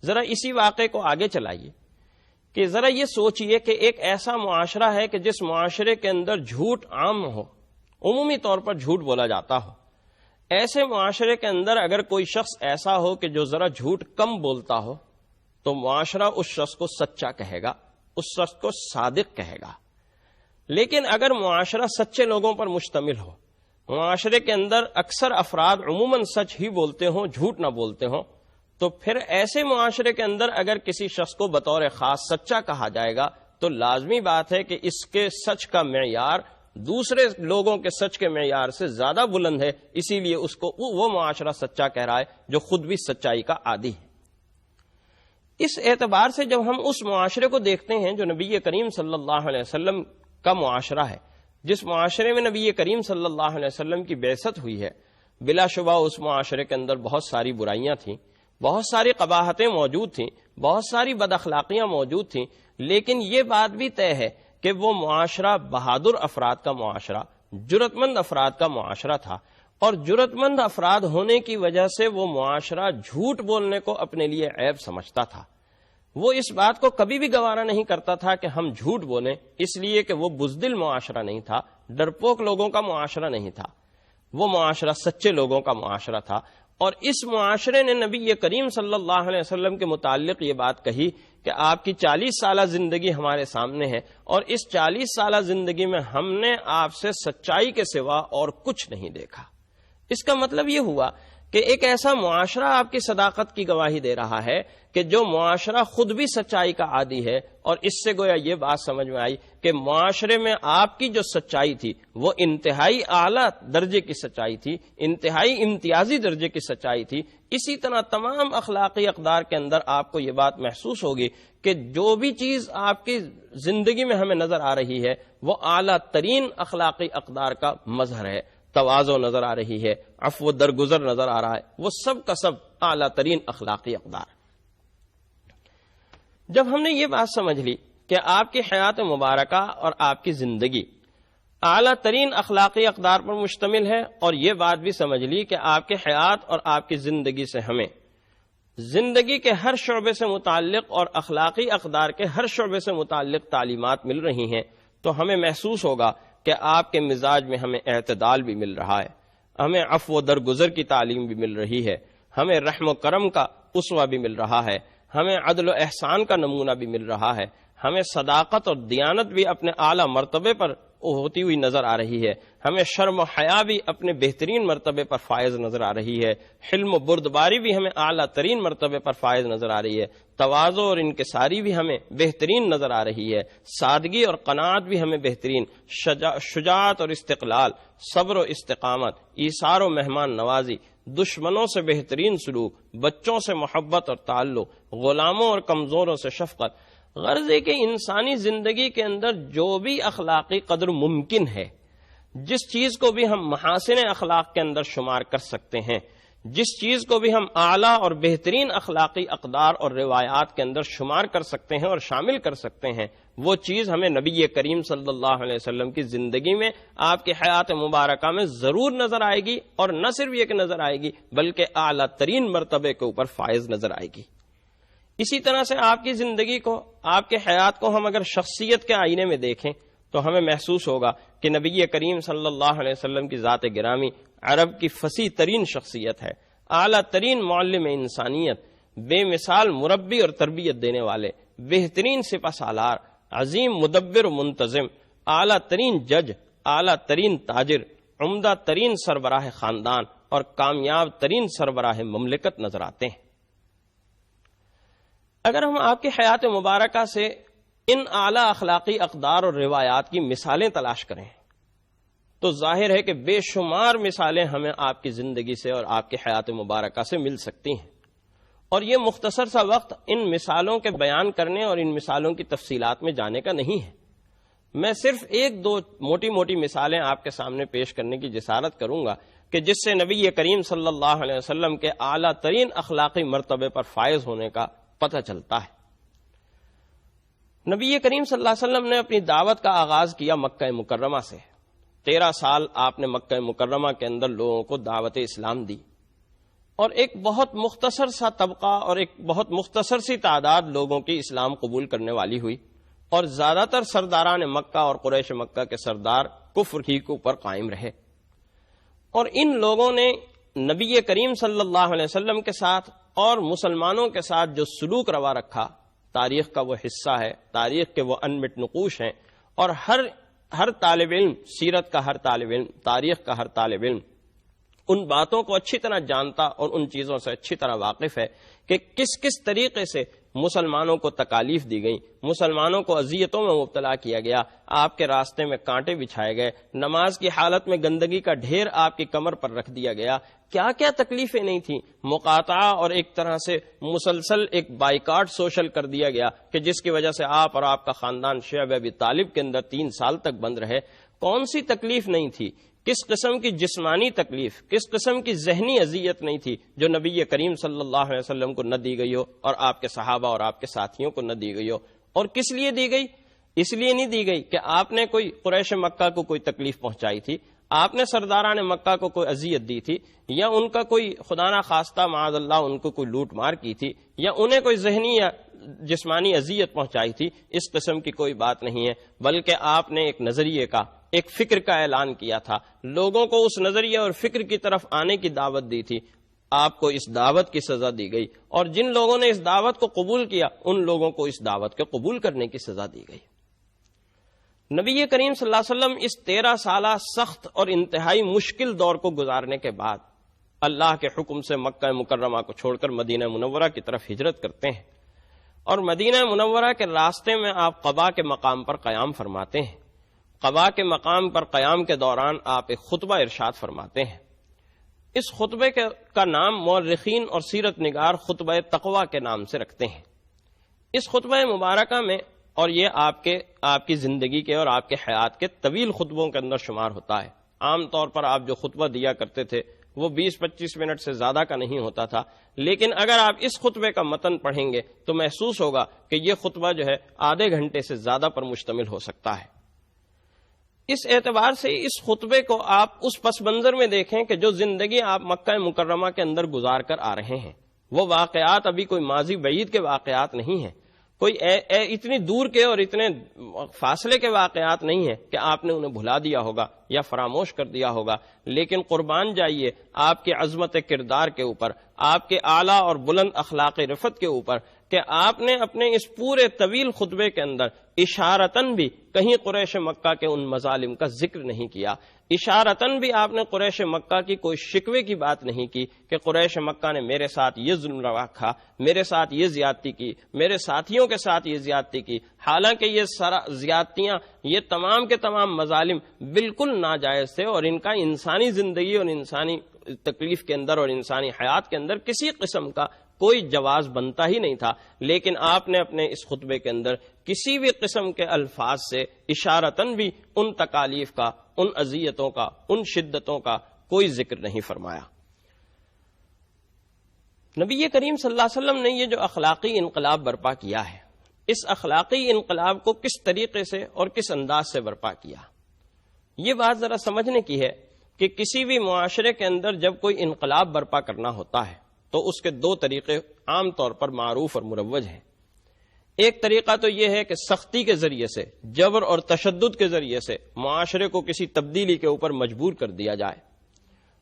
ذرا اسی واقعے کو آگے چلائیے کہ ذرا یہ سوچئے کہ ایک ایسا معاشرہ ہے کہ جس معاشرے کے اندر جھوٹ عام ہو، عمومی طور پر جھوٹ بولا جاتا ہو، ایسے معاشرے کے اندر اگر کوئی شخص ایسا ہو کہ جو ذرا جھوٹ کم بولتا ہو تو معاشرہ اس شخص کو سچا کہے گا، اس شخص کو صادق کہے گا۔ لیکن اگر معاشرہ سچے لوگوں پر مشتمل ہو، معاشرے کے اندر اکثر افراد عموماً سچ ہی بولتے ہوں، جھوٹ نہ بولتے ہوں، تو پھر ایسے معاشرے کے اندر اگر کسی شخص کو بطور خاص سچا کہا جائے گا تو لازمی بات ہے کہ اس کے سچ کا معیار دوسرے لوگوں کے سچ کے معیار سے زیادہ بلند ہے، اسی لیے اس کو وہ معاشرہ سچا کہہ رہا ہے جو خود بھی سچائی کا عادی ہے۔ اس اعتبار سے جب ہم اس معاشرے کو دیکھتے ہیں جو نبی کریم صلی اللہ علیہ وسلم کا معاشرہ ہے، جس معاشرے میں نبی کریم صلی اللہ علیہ وسلم کی بعثت ہوئی ہے، بلا شبہ اس معاشرے کے اندر بہت ساری برائیاں تھیں، بہت ساری قباحتیں موجود تھیں، بہت ساری بد اخلاقیاں موجود تھیں، لیکن یہ بات بھی طے ہے کہ وہ معاشرہ بہادر افراد کا معاشرہ، جرأت مند افراد کا معاشرہ تھا، اور جرأت مند افراد ہونے کی وجہ سے وہ معاشرہ جھوٹ بولنے کو اپنے لیے عیب سمجھتا تھا۔ وہ اس بات کو کبھی بھی گوارا نہیں کرتا تھا کہ ہم جھوٹ بولیں، اس لیے کہ وہ بزدل معاشرہ نہیں تھا، ڈرپوک لوگوں کا معاشرہ نہیں تھا، وہ معاشرہ سچے لوگوں کا معاشرہ تھا۔ اور اس معاشرے نے نبی کریم صلی اللہ علیہ وسلم کے متعلق یہ بات کہی کہ آپ کی 40 سالہ زندگی ہمارے سامنے ہے، اور اس 40 سالہ زندگی میں ہم نے آپ سے سچائی کے سوا اور کچھ نہیں دیکھا۔ اس کا مطلب یہ ہوا کہ ایک ایسا معاشرہ آپ کی صداقت کی گواہی دے رہا ہے کہ جو معاشرہ خود بھی سچائی کا عادی ہے، اور اس سے گویا یہ بات سمجھ میں آئی کہ معاشرے میں آپ کی جو سچائی تھی وہ انتہائی اعلیٰ درجے کی سچائی تھی، انتہائی امتیازی درجے کی سچائی تھی۔ اسی طرح تمام اخلاقی اقدار کے اندر آپ کو یہ بات محسوس ہوگی کہ جو بھی چیز آپ کی زندگی میں ہمیں نظر آ رہی ہے وہ اعلیٰ ترین اخلاقی اقدار کا مظہر ہے۔ تواضع نظر آ رہی ہے، عفو درگزر نظر آ رہا ہے، وہ سب کا سب اعلیٰ ترین اخلاقی اقدار۔ جب ہم نے یہ بات سمجھ لی کہ آپ کی حیات مبارکہ اور آپ کی زندگی اعلیٰ ترین اخلاقی اقدار پر مشتمل ہے، اور یہ بات بھی سمجھ لی کہ آپ کی حیات اور آپ کی زندگی سے ہمیں زندگی کے ہر شعبے سے متعلق اور اخلاقی اقدار کے ہر شعبے سے متعلق تعلیمات مل رہی ہیں، تو ہمیں محسوس ہوگا کہ آپ کے مزاج میں ہمیں اعتدال بھی مل رہا ہے، ہمیں عفو و درگزر کی تعلیم بھی مل رہی ہے، ہمیں رحم و کرم کا اسوہ بھی مل رہا ہے، ہمیں عدل و احسان کا نمونہ بھی مل رہا ہے، ہمیں صداقت اور دیانت بھی اپنے اعلیٰ مرتبے پر ہوتی ہوئی نظر آ رہی ہے، ہمیں شرم و حیا بھی اپنے بہترین مرتبے پر فائز نظر آ رہی ہے، حلم و بردباری بھی ہمیں اعلیٰ ترین مرتبے پر فائز نظر آ رہی ہے، تواضع اور انکساری بھی ہمیں بہترین نظر آ رہی ہے، سادگی اور قناعت بھی ہمیں بہترین، شجاعت اور استقلال، صبر و استقامت، ایثار و مہمان نوازی، دشمنوں سے بہترین سلوک، بچوں سے محبت اور تعلق، غلاموں اور کمزوروں سے شفقت۔ غرض ہے کہ انسانی زندگی کے اندر جو بھی اخلاقی قدر ممکن ہے، جس چیز کو بھی ہم محاسن اخلاق کے اندر شمار کر سکتے ہیں، جس چیز کو بھی ہم اعلیٰ اور بہترین اخلاقی اقدار اور روایات کے اندر شمار کر سکتے ہیں اور شامل کر سکتے ہیں، وہ چیز ہمیں نبی کریم صلی اللہ علیہ وسلم کی زندگی میں، آپ کی حیات مبارکہ میں ضرور نظر آئے گی، اور نہ صرف یہ کہ نظر آئے گی بلکہ اعلیٰ ترین مرتبے کے اوپر فائز نظر آئے گی۔ اسی طرح سے آپ کی زندگی کو، آپ کے حیات کو ہم اگر شخصیت کے آئینے میں دیکھیں تو ہمیں محسوس ہوگا کہ نبی کریم صلی اللہ علیہ وسلم کی ذات گرامی عرب کی فصیح ترین شخصیت ہے، اعلیٰ ترین معلم انسانیت، بے مثال مربی اور تربیت دینے والے، بہترین سپہ سالار، عظیم مدبر و منتظم، اعلیٰ ترین جج، اعلیٰ ترین تاجر، عمدہ ترین سربراہ خاندان اور کامیاب ترین سربراہ مملکت نظر آتے ہیں۔ اگر ہم آپ کی حیات مبارکہ سے ان اعلیٰ اخلاقی اقدار اور روایات کی مثالیں تلاش کریں تو ظاہر ہے کہ بے شمار مثالیں ہمیں آپ کی زندگی سے اور آپ کی حیات مبارکہ سے مل سکتی ہیں، اور یہ مختصر سا وقت ان مثالوں کے بیان کرنے اور ان مثالوں کی تفصیلات میں جانے کا نہیں ہے۔ میں صرف ایک دو موٹی موٹی مثالیں آپ کے سامنے پیش کرنے کی جسارت کروں گا کہ جس سے نبی کریم صلی اللہ علیہ وسلم کے اعلیٰ ترین اخلاقی مرتبے پر فائز ہونے کا پتہ چلتا ہے۔ نبی کریم صلی اللہ علیہ وسلم نے اپنی دعوت کا آغاز کیا مکہ مکرمہ سے۔ 13 سال آپ نے مکہ مکرمہ کے اندر لوگوں کو دعوت اسلام دی، اور ایک بہت مختصر سا طبقہ اور ایک بہت مختصر سی تعداد لوگوں کی اسلام قبول کرنے والی ہوئی، اور زیادہ تر سرداران مکہ اور قریش مکہ کے سردار کفر ہی کے اوپر قائم رہے، اور ان لوگوں نے نبی کریم صلی اللہ علیہ وسلم کے ساتھ اور مسلمانوں کے ساتھ جو سلوک روا رکھا، تاریخ کا وہ حصہ ہے، تاریخ کے وہ انمٹ نقوش ہیں، اور ہر طالب علم، سیرت کا ہر طالب علم، تاریخ کا ہر طالب علم ان باتوں کو اچھی طرح جانتا اور ان چیزوں سے اچھی طرح واقف ہے کہ کس کس طریقے سے مسلمانوں کو تکالیف دی گئی، مسلمانوں کو اذیتوں میں مبتلا کیا گیا، آپ کے راستے میں کانٹے بچھائے گئے، نماز کی حالت میں گندگی کا ڈھیر آپ کی کمر پر رکھ دیا گیا، کیا کیا تکلیفیں نہیں تھیں، مقاطعہ اور ایک طرح سے مسلسل ایک بائیکاٹ سوشل کر دیا گیا کہ جس کی وجہ سے آپ اور آپ کا خاندان شعب ابی طالب کے اندر 3 سال تک بند رہے۔ کون سی تکلیف نہیں تھی، کس قسم کی جسمانی تکلیف، کس قسم کی ذہنی اذیت نہیں تھی جو نبی کریم صلی اللہ علیہ وسلم کو نہ دی گئی ہو اور آپ کے صحابہ اور آپ کے ساتھیوں کو نہ دی گئی ہو۔ اور کس لیے دی گئی؟ اس لیے نہیں دی گئی کہ آپ نے کوئی قریش مکہ کو کوئی تکلیف پہنچائی تھی، آپ نے سرداران مکہ کو کوئی اذیت دی تھی، یا ان کا کوئی خدا نہ خواستہ معاذ اللہ ان کو کوئی لوٹ مار کی تھی، یا انہیں کوئی ذہنی یا جسمانی اذیت پہنچائی تھی، اس قسم کی کوئی بات نہیں ہے، بلکہ آپ نے ایک نظریے کا، ایک فکر کا اعلان کیا تھا، لوگوں کو اس نظریے اور فکر کی طرف آنے کی دعوت دی تھی، آپ کو اس دعوت کی سزا دی گئی، اور جن لوگوں نے اس دعوت کو قبول کیا ان لوگوں کو اس دعوت کے قبول کرنے کی سزا دی گئی۔ نبی کریم صلی اللہ علیہ وسلم اس 13 سالہ سخت اور انتہائی مشکل دور کو گزارنے کے بعد اللہ کے حکم سے مکہ مکرمہ کو چھوڑ کر مدینہ منورہ کی طرف ہجرت کرتے ہیں، اور مدینہ منورہ کے راستے میں آپ قباء کے مقام پر قیام فرماتے ہیں۔ قباء کے مقام پر قیام کے دوران آپ ایک خطبہ ارشاد فرماتے ہیں۔ اس خطبے کا نام مورخین اور سیرت نگار خطبہ تقویٰ کے نام سے رکھتے ہیں۔ اس خطبہ مبارکہ میں، اور یہ آپ کی زندگی کے اور آپ کے حیات کے طویل خطبوں کے اندر شمار ہوتا ہے، عام طور پر آپ جو خطبہ دیا کرتے تھے وہ 20-25 منٹ سے زیادہ کا نہیں ہوتا تھا، لیکن اگر آپ اس خطبے کا متن پڑھیں گے تو محسوس ہوگا کہ یہ خطبہ جو ہے آدھے گھنٹے سے زیادہ پر مشتمل ہو سکتا ہے۔ اس اعتبار سے اس خطبے کو آپ اس پس منظر میں دیکھیں کہ جو زندگی آپ مکہ مکرمہ کے اندر گزار کر آ رہے ہیں، وہ واقعات ابھی کوئی ماضی بعید کے واقعات نہیں ہیں، کوئی اتنی دور کے اور اتنے فاصلے کے واقعات نہیں ہیں کہ آپ نے انہیں بھلا دیا ہوگا یا فراموش کر دیا ہوگا، لیکن قربان جائیے آپ کی عظمت کردار کے اوپر، آپ کے اعلیٰ اور بلند اخلاق رفت کے اوپر، کہ آپ نے اپنے اس پورے طویل خطبے کے اندر اشارتاً بھی کہیں قریش مکہ کے ان مظالم کا ذکر نہیں کیا، اشارتاً بھی آپ نے قریش مکہ کی کوئی شکوے کی بات نہیں کی کہ قریش مکہ نے میرے ساتھ یہ ظلم رکھا، میرے ساتھ یہ زیادتی کی، میرے ساتھیوں کے ساتھ یہ زیادتی کی، حالانکہ یہ سارا زیادتیاں، یہ تمام کے تمام مظالم بالکل ناجائز تھے اور ان کا انسانی زندگی اور انسانی تکلیف کے اندر اور انسانی حیات کے اندر کسی قسم کا کوئی جواز بنتا ہی نہیں تھا، لیکن آپ نے اپنے اس خطبے کے اندر کسی بھی قسم کے الفاظ سے اشارتاً بھی ان تکالیف کا، ان اذیتوں کا، ان شدتوں کا کوئی ذکر نہیں فرمایا۔ نبی کریم صلی اللہ علیہ وسلم نے یہ جو اخلاقی انقلاب برپا کیا ہے، اس اخلاقی انقلاب کو کس طریقے سے اور کس انداز سے برپا کیا، یہ بات ذرا سمجھنے کی ہے کہ کسی بھی معاشرے کے اندر جب کوئی انقلاب برپا کرنا ہوتا ہے تو اس کے دو طریقے عام طور پر معروف اور مروج ہیں۔ ایک طریقہ تو یہ ہے کہ سختی کے ذریعے سے، جبر اور تشدد کے ذریعے سے معاشرے کو کسی تبدیلی کے اوپر مجبور کر دیا جائے۔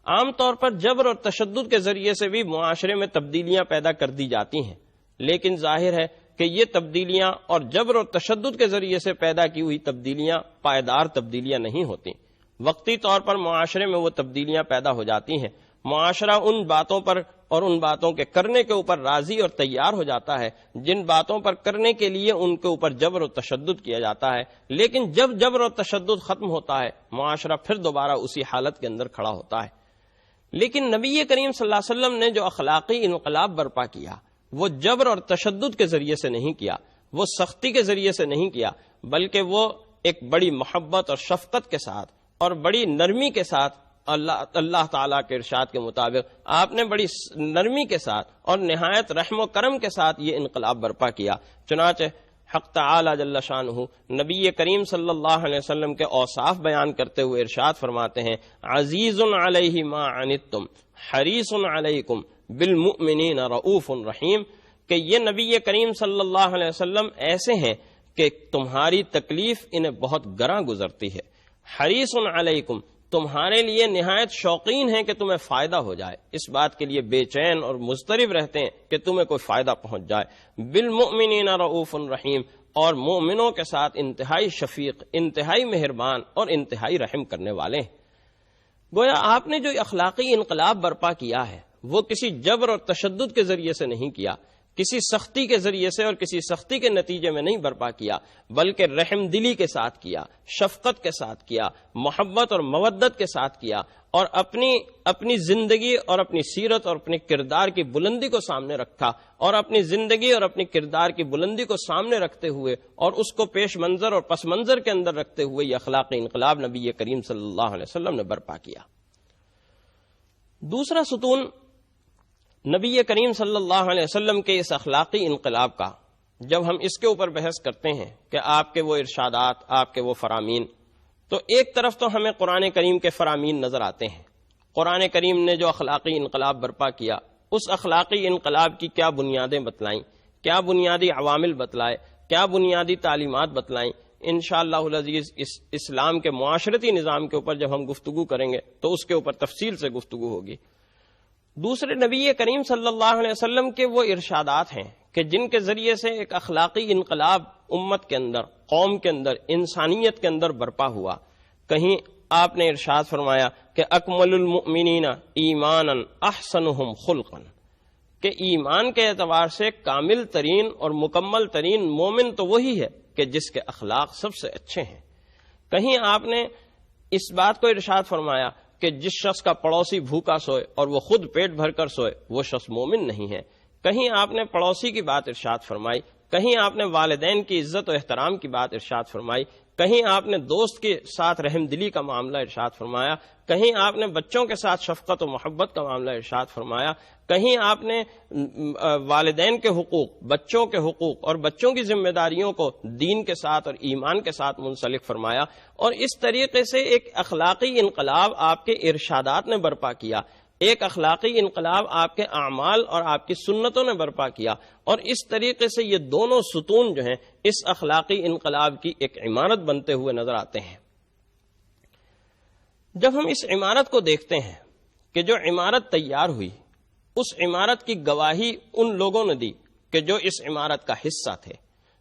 عام طور پر جبر اور تشدد کے ذریعے سے بھی معاشرے میں تبدیلیاں پیدا کر دی جاتی ہیں، لیکن ظاہر ہے کہ یہ تبدیلیاں اور جبر اور تشدد کے ذریعے سے پیدا کی ہوئی تبدیلیاں پائیدار تبدیلیاں نہیں ہوتی۔ وقتی طور پر معاشرے میں وہ تبدیلیاں پیدا ہو جاتی ہیں، معاشرہ ان باتوں پر اور ان باتوں کے کرنے کے اوپر راضی اور تیار ہو جاتا ہے جن باتوں پر کرنے کے لیے ان کے اوپر جبر و تشدد کیا جاتا ہے، لیکن جب جبر و تشدد ختم ہوتا ہے معاشرہ پھر دوبارہ اسی حالت کے اندر کھڑا ہوتا ہے۔ لیکن نبی کریم صلی اللہ علیہ وسلم نے جو اخلاقی انقلاب برپا کیا وہ جبر اور تشدد کے ذریعے سے نہیں کیا، وہ سختی کے ذریعے سے نہیں کیا، بلکہ وہ ایک بڑی محبت اور شفقت کے ساتھ اور بڑی نرمی کے ساتھ اللہ تعالیٰ کے ارشاد کے مطابق آپ نے بڑی نرمی کے ساتھ اور نہایت رحم و کرم کے ساتھ یہ انقلاب برپا کیا۔ چنانچہ حق تعالی جل شانہ نبی کریم صلی اللہ علیہ وسلم کے اوصاف بیان کرتے ہوئے ارشاد فرماتے ہیں، عزیز علیہ ما عنتم حریص علیکم بالمؤمنین رؤوف رحیم، کہ یہ نبی کریم صلی اللہ علیہ وسلم ایسے ہیں کہ تمہاری تکلیف انہیں بہت گراں گزرتی ہے، حریص علیکم، تمہارے لیے نہایت شوقین ہیں کہ تمہیں فائدہ ہو جائے، اس بات کے لیے بے چین اور مضطرب رہتے ہیں کہ تمہیں کوئی فائدہ پہنچ جائے، بالمؤمنین رؤوف رحیم، اور مومنوں کے ساتھ انتہائی شفیق، انتہائی مہربان اور انتہائی رحم کرنے والے ہیں۔ گویا آپ نے جو اخلاقی انقلاب برپا کیا ہے وہ کسی جبر اور تشدد کے ذریعے سے نہیں کیا، کسی سختی کے ذریعے سے اور کسی سختی کے نتیجے میں نہیں برپا کیا، بلکہ رحم دلی کے ساتھ کیا، شفقت کے ساتھ کیا، محبت اور مودت کے ساتھ کیا، اور اپنی زندگی اور اپنی سیرت اور اپنے کردار کی بلندی کو سامنے رکھا، اور اپنی زندگی اور اپنی کردار کی بلندی کو سامنے رکھتے ہوئے اور اس کو پیش منظر اور پس منظر کے اندر رکھتے ہوئے یہ اخلاقی انقلاب نبی کریم صلی اللہ علیہ وسلم نے برپا کیا۔ دوسرا ستون نبی کریم صلی اللہ علیہ وسلم کے اس اخلاقی انقلاب کا، جب ہم اس کے اوپر بحث کرتے ہیں کہ آپ کے وہ ارشادات، آپ کے وہ فرامین، تو ایک طرف تو ہمیں قرآن کریم کے فرامین نظر آتے ہیں۔ قرآن کریم نے جو اخلاقی انقلاب برپا کیا، اس اخلاقی انقلاب کی کیا بنیادیں بتلائیں، کیا بنیادی عوامل بتلائے، کیا بنیادی تعلیمات بتلائیں۔ انشاءاللہ العزیز اس اسلام کے معاشرتی نظام کے اوپر جب ہم گفتگو کریں گے تو اس کے اوپر تفصیل سے گفتگو ہوگی۔ دوسرے نبی کریم صلی اللہ علیہ وسلم کے وہ ارشادات ہیں کہ جن کے ذریعے سے ایک اخلاقی انقلاب امت کے اندر، قوم کے اندر، انسانیت کے اندر برپا ہوا۔ کہیں آپ نے ارشاد فرمایا کہ اکمل المؤمنین ایمانا احسنہم خلقا، کہ ایمان کے اعتبار سے کامل ترین اور مکمل ترین مومن تو وہی ہے کہ جس کے اخلاق سب سے اچھے ہیں۔ کہیں آپ نے اس بات کو ارشاد فرمایا کہ جس شخص کا پڑوسی بھوکا سوئے اور وہ خود پیٹ بھر کر سوئے وہ شخص مومن نہیں ہے۔ کہیں آپ نے پڑوسی کی بات ارشاد فرمائی، کہیں آپ نے والدین کی عزت و احترام کی بات ارشاد فرمائی، کہیں آپ نے دوست کے ساتھ رحم دلی کا معاملہ ارشاد فرمایا، کہیں آپ نے بچوں کے ساتھ شفقت و محبت کا معاملہ ارشاد فرمایا، کہیں آپ نے والدین کے حقوق، بچوں کے حقوق اور بچوں کی ذمہ داریوں کو دین کے ساتھ اور ایمان کے ساتھ منسلک فرمایا، اور اس طریقے سے ایک اخلاقی انقلاب آپ کے ارشادات نے برپا کیا، ایک اخلاقی انقلاب آپ کے اعمال اور آپ کی سنتوں نے برپا کیا، اور اس طریقے سے یہ دونوں ستون جو ہیں اس اخلاقی انقلاب کی ایک عمارت بنتے ہوئے نظر آتے ہیں۔ جب ہم اس عمارت کو دیکھتے ہیں کہ جو عمارت تیار ہوئی، اس عمارت کی گواہی ان لوگوں نے دی کہ جو اس عمارت کا حصہ تھے،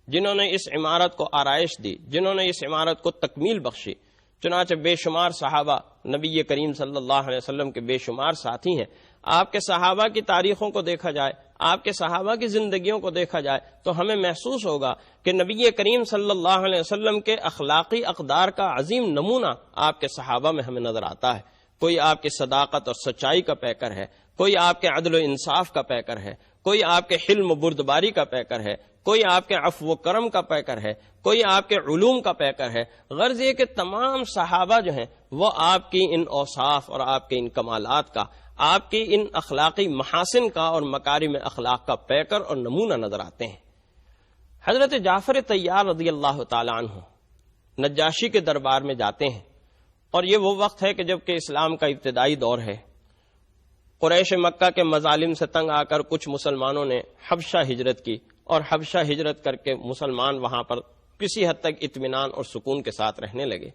جنہوں نے اس عمارت کو آرائش دی، جنہوں نے اس عمارت کو تکمیل بخشی. چنانچہ بے شمار صحابہ، نبی کریم صلی اللہ علیہ وسلم کے بے شمار ساتھی ہیں. آپ کے صحابہ کی تاریخوں کو دیکھا جائے، آپ کے صحابہ کی زندگیوں کو دیکھا جائے تو ہمیں محسوس ہوگا کہ نبی کریم صلی اللہ علیہ وسلم کے اخلاقی اقدار کا عظیم نمونہ آپ کے صحابہ میں ہمیں نظر آتا ہے. کوئی آپ کی صداقت اور سچائی کا پیکر ہے، کوئی آپ کے عدل و انصاف کا پیکر ہے، کوئی آپ کے حلم و بردباری کا پیکر ہے، کوئی آپ کے عفو و کرم کا پیکر ہے، کوئی آپ کے علوم کا پیکر ہے. غرض یہ کہ تمام صحابہ جو ہیں وہ آپ کی ان اوصاف اور آپ کے ان کمالات کا، آپ کی ان اخلاقی محاسن کا اور مکارم اخلاق کا پیکر اور نمونہ نظر آتے ہیں. حضرت جعفر طیار رضی اللہ تعالی عنہ نجاشی کے دربار میں جاتے ہیں، اور یہ وہ وقت ہے کہ جب کہ اسلام کا ابتدائی دور ہے. قریش مکہ کے مظالم سے تنگ آ کر کچھ مسلمانوں نے حبشہ ہجرت کی، اور حبشہ ہجرت کر کے مسلمان وہاں پر کسی حد تک اطمینان اور سکون کے ساتھ رہنے لگے.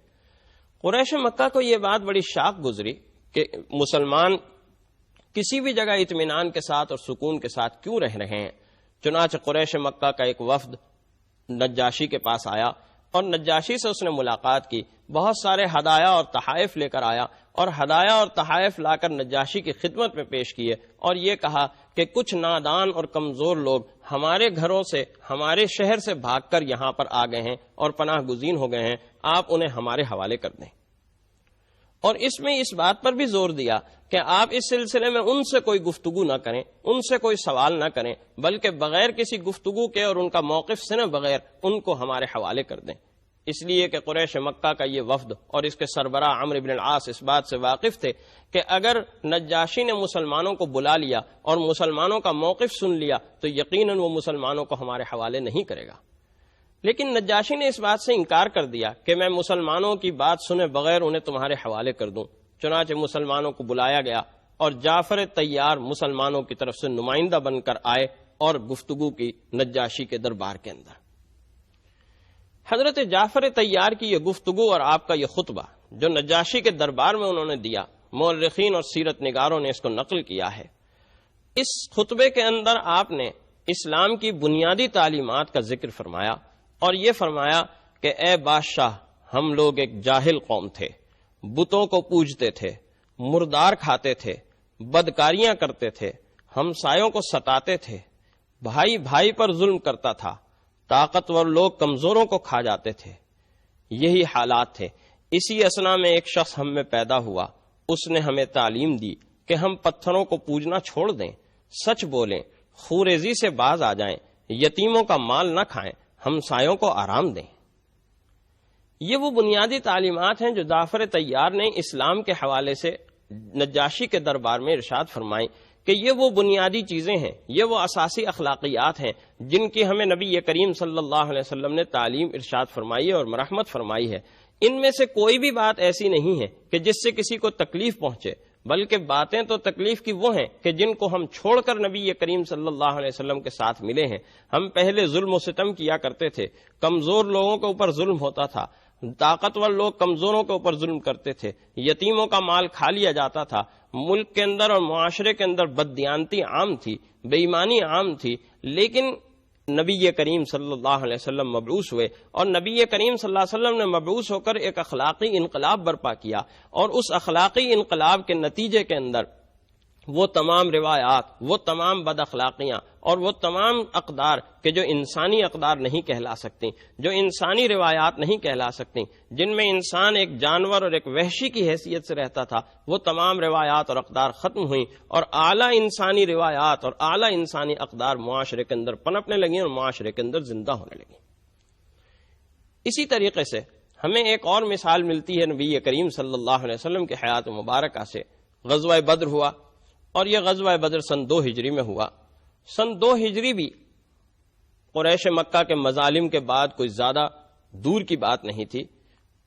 قریش مکہ کو یہ بات بڑی شاق گزری کہ مسلمان کسی بھی جگہ اطمینان کے ساتھ اور سکون کے ساتھ کیوں رہ رہے ہیں. چنانچہ قریش مکہ کا ایک وفد نجاشی کے پاس آیا، اور نجاشی سے اس نے ملاقات کی، بہت سارے ہدایا اور تحائف لے کر آیا، اور ہدایا اور تحائف لا کر نجاشی کی خدمت میں پیش کیے، اور یہ کہا کہ کچھ نادان اور کمزور لوگ ہمارے گھروں سے، ہمارے شہر سے بھاگ کر یہاں پر آ گئے ہیں اور پناہ گزین ہو گئے ہیں، آپ انہیں ہمارے حوالے کر دیں. اور اس میں اس بات پر بھی زور دیا کہ آپ اس سلسلے میں ان سے کوئی گفتگو نہ کریں، ان سے کوئی سوال نہ کریں، بلکہ بغیر کسی گفتگو کے اور ان کا موقف سے نہ بغیر ان کو ہمارے حوالے کر دیں. اس لیے کہ قریش مکہ کا یہ وفد اور اس کے سربراہ عمرو بن العاص اس بات سے واقف تھے کہ اگر نجاشی نے مسلمانوں کو بلا لیا اور مسلمانوں کا موقف سن لیا تو یقیناً وہ مسلمانوں کو ہمارے حوالے نہیں کرے گا. لیکن نجاشی نے اس بات سے انکار کر دیا کہ میں مسلمانوں کی بات سنے بغیر انہیں تمہارے حوالے کر دوں. چنانچہ مسلمانوں کو بلایا گیا، اور جعفر طیار مسلمانوں کی طرف سے نمائندہ بن کر آئے اور گفتگو کی نجاشی کے دربار کے اندر. حضرت جعفر طیار کی یہ گفتگو اور آپ کا یہ خطبہ جو نجاشی کے دربار میں انہوں نے دیا، مورخین اور سیرت نگاروں نے اس کو نقل کیا ہے. اس خطبے کے اندر آپ نے اسلام کی بنیادی تعلیمات کا ذکر فرمایا، اور یہ فرمایا کہ اے بادشاہ، ہم لوگ ایک جاہل قوم تھے، بتوں کو پوجتے تھے، مردار کھاتے تھے، بدکاریاں کرتے تھے، ہمسایوں کو ستاتے تھے، بھائی بھائی پر ظلم کرتا تھا، طاقتور لوگ کمزوروں کو کھا جاتے تھے. یہی حالات تھے. اسی اسنا میں ایک شخص ہم میں پیدا ہوا، اس نے ہمیں تعلیم دی کہ ہم پتھروں کو پوجنا چھوڑ دیں، سچ بولیں، خوریزی سے باز آ جائیں، یتیموں کا مال نہ کھائیں، ہمسایوں کو آرام دیں. یہ وہ بنیادی تعلیمات ہیں جو جعفر طیار نے اسلام کے حوالے سے نجاشی کے دربار میں ارشاد فرمائی کہ یہ وہ بنیادی چیزیں ہیں، یہ وہ اساسی اخلاقیات ہیں جن کی ہمیں نبی کریم صلی اللہ علیہ وسلم نے تعلیم ارشاد فرمائی ہے اور مرحمت فرمائی ہے. ان میں سے کوئی بھی بات ایسی نہیں ہے کہ جس سے کسی کو تکلیف پہنچے، بلکہ باتیں تو تکلیف کی وہ ہیں کہ جن کو ہم چھوڑ کر نبی کریم صلی اللہ علیہ وسلم کے ساتھ ملے ہیں. ہم پہلے ظلم و ستم کیا کرتے تھے، کمزور لوگوں کے اوپر ظلم ہوتا تھا، طاقتور لوگ کمزوروں کے اوپر ظلم کرتے تھے، یتیموں کا مال کھا لیا جاتا تھا، ملک کے اندر اور معاشرے کے اندر بددیانتی عام تھی، بے ایمانی عام تھی. لیکن نبی کریم صلی اللہ علیہ وسلم مبعوث ہوئے، اور نبی کریم صلی اللہ علیہ وسلم نے مبعوث ہو کر ایک اخلاقی انقلاب برپا کیا، اور اس اخلاقی انقلاب کے نتیجے کے اندر وہ تمام روایات، وہ تمام بد اخلاقیاں اور وہ تمام اقدار کہ جو انسانی اقدار نہیں کہلا سکتی، جو انسانی روایات نہیں کہلا سکتی، جن میں انسان ایک جانور اور ایک وحشی کی حیثیت سے رہتا تھا، وہ تمام روایات اور اقدار ختم ہوئیں، اور اعلیٰ انسانی روایات اور اعلیٰ انسانی اقدار معاشرے کے اندر پنپنے لگیں اور معاشرے کے اندر زندہ ہونے لگیں. اسی طریقے سے ہمیں ایک اور مثال ملتی ہے نبی کریم صلی اللہ علیہ وسلم کی حیات مبارکہ سے. غزوہ بدر ہوا، اور یہ غزوہ بدر سن 2 ہجری میں ہوا. سن 2 ہجری بھی قریش مکہ کے مظالم کے بعد کوئی زیادہ دور کی بات نہیں تھی.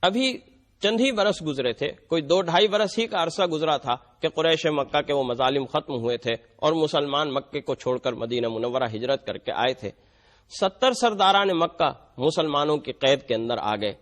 ابھی چند ہی برس گزرے تھے، کوئی 2-2.5 برس ہی کا عرصہ گزرا تھا کہ قریش مکہ کے وہ مظالم ختم ہوئے تھے اور مسلمان مکے کو چھوڑ کر مدینہ منورہ ہجرت کر کے آئے تھے. 70 سرداران مکہ مسلمانوں کی قید کے اندر آ گئے.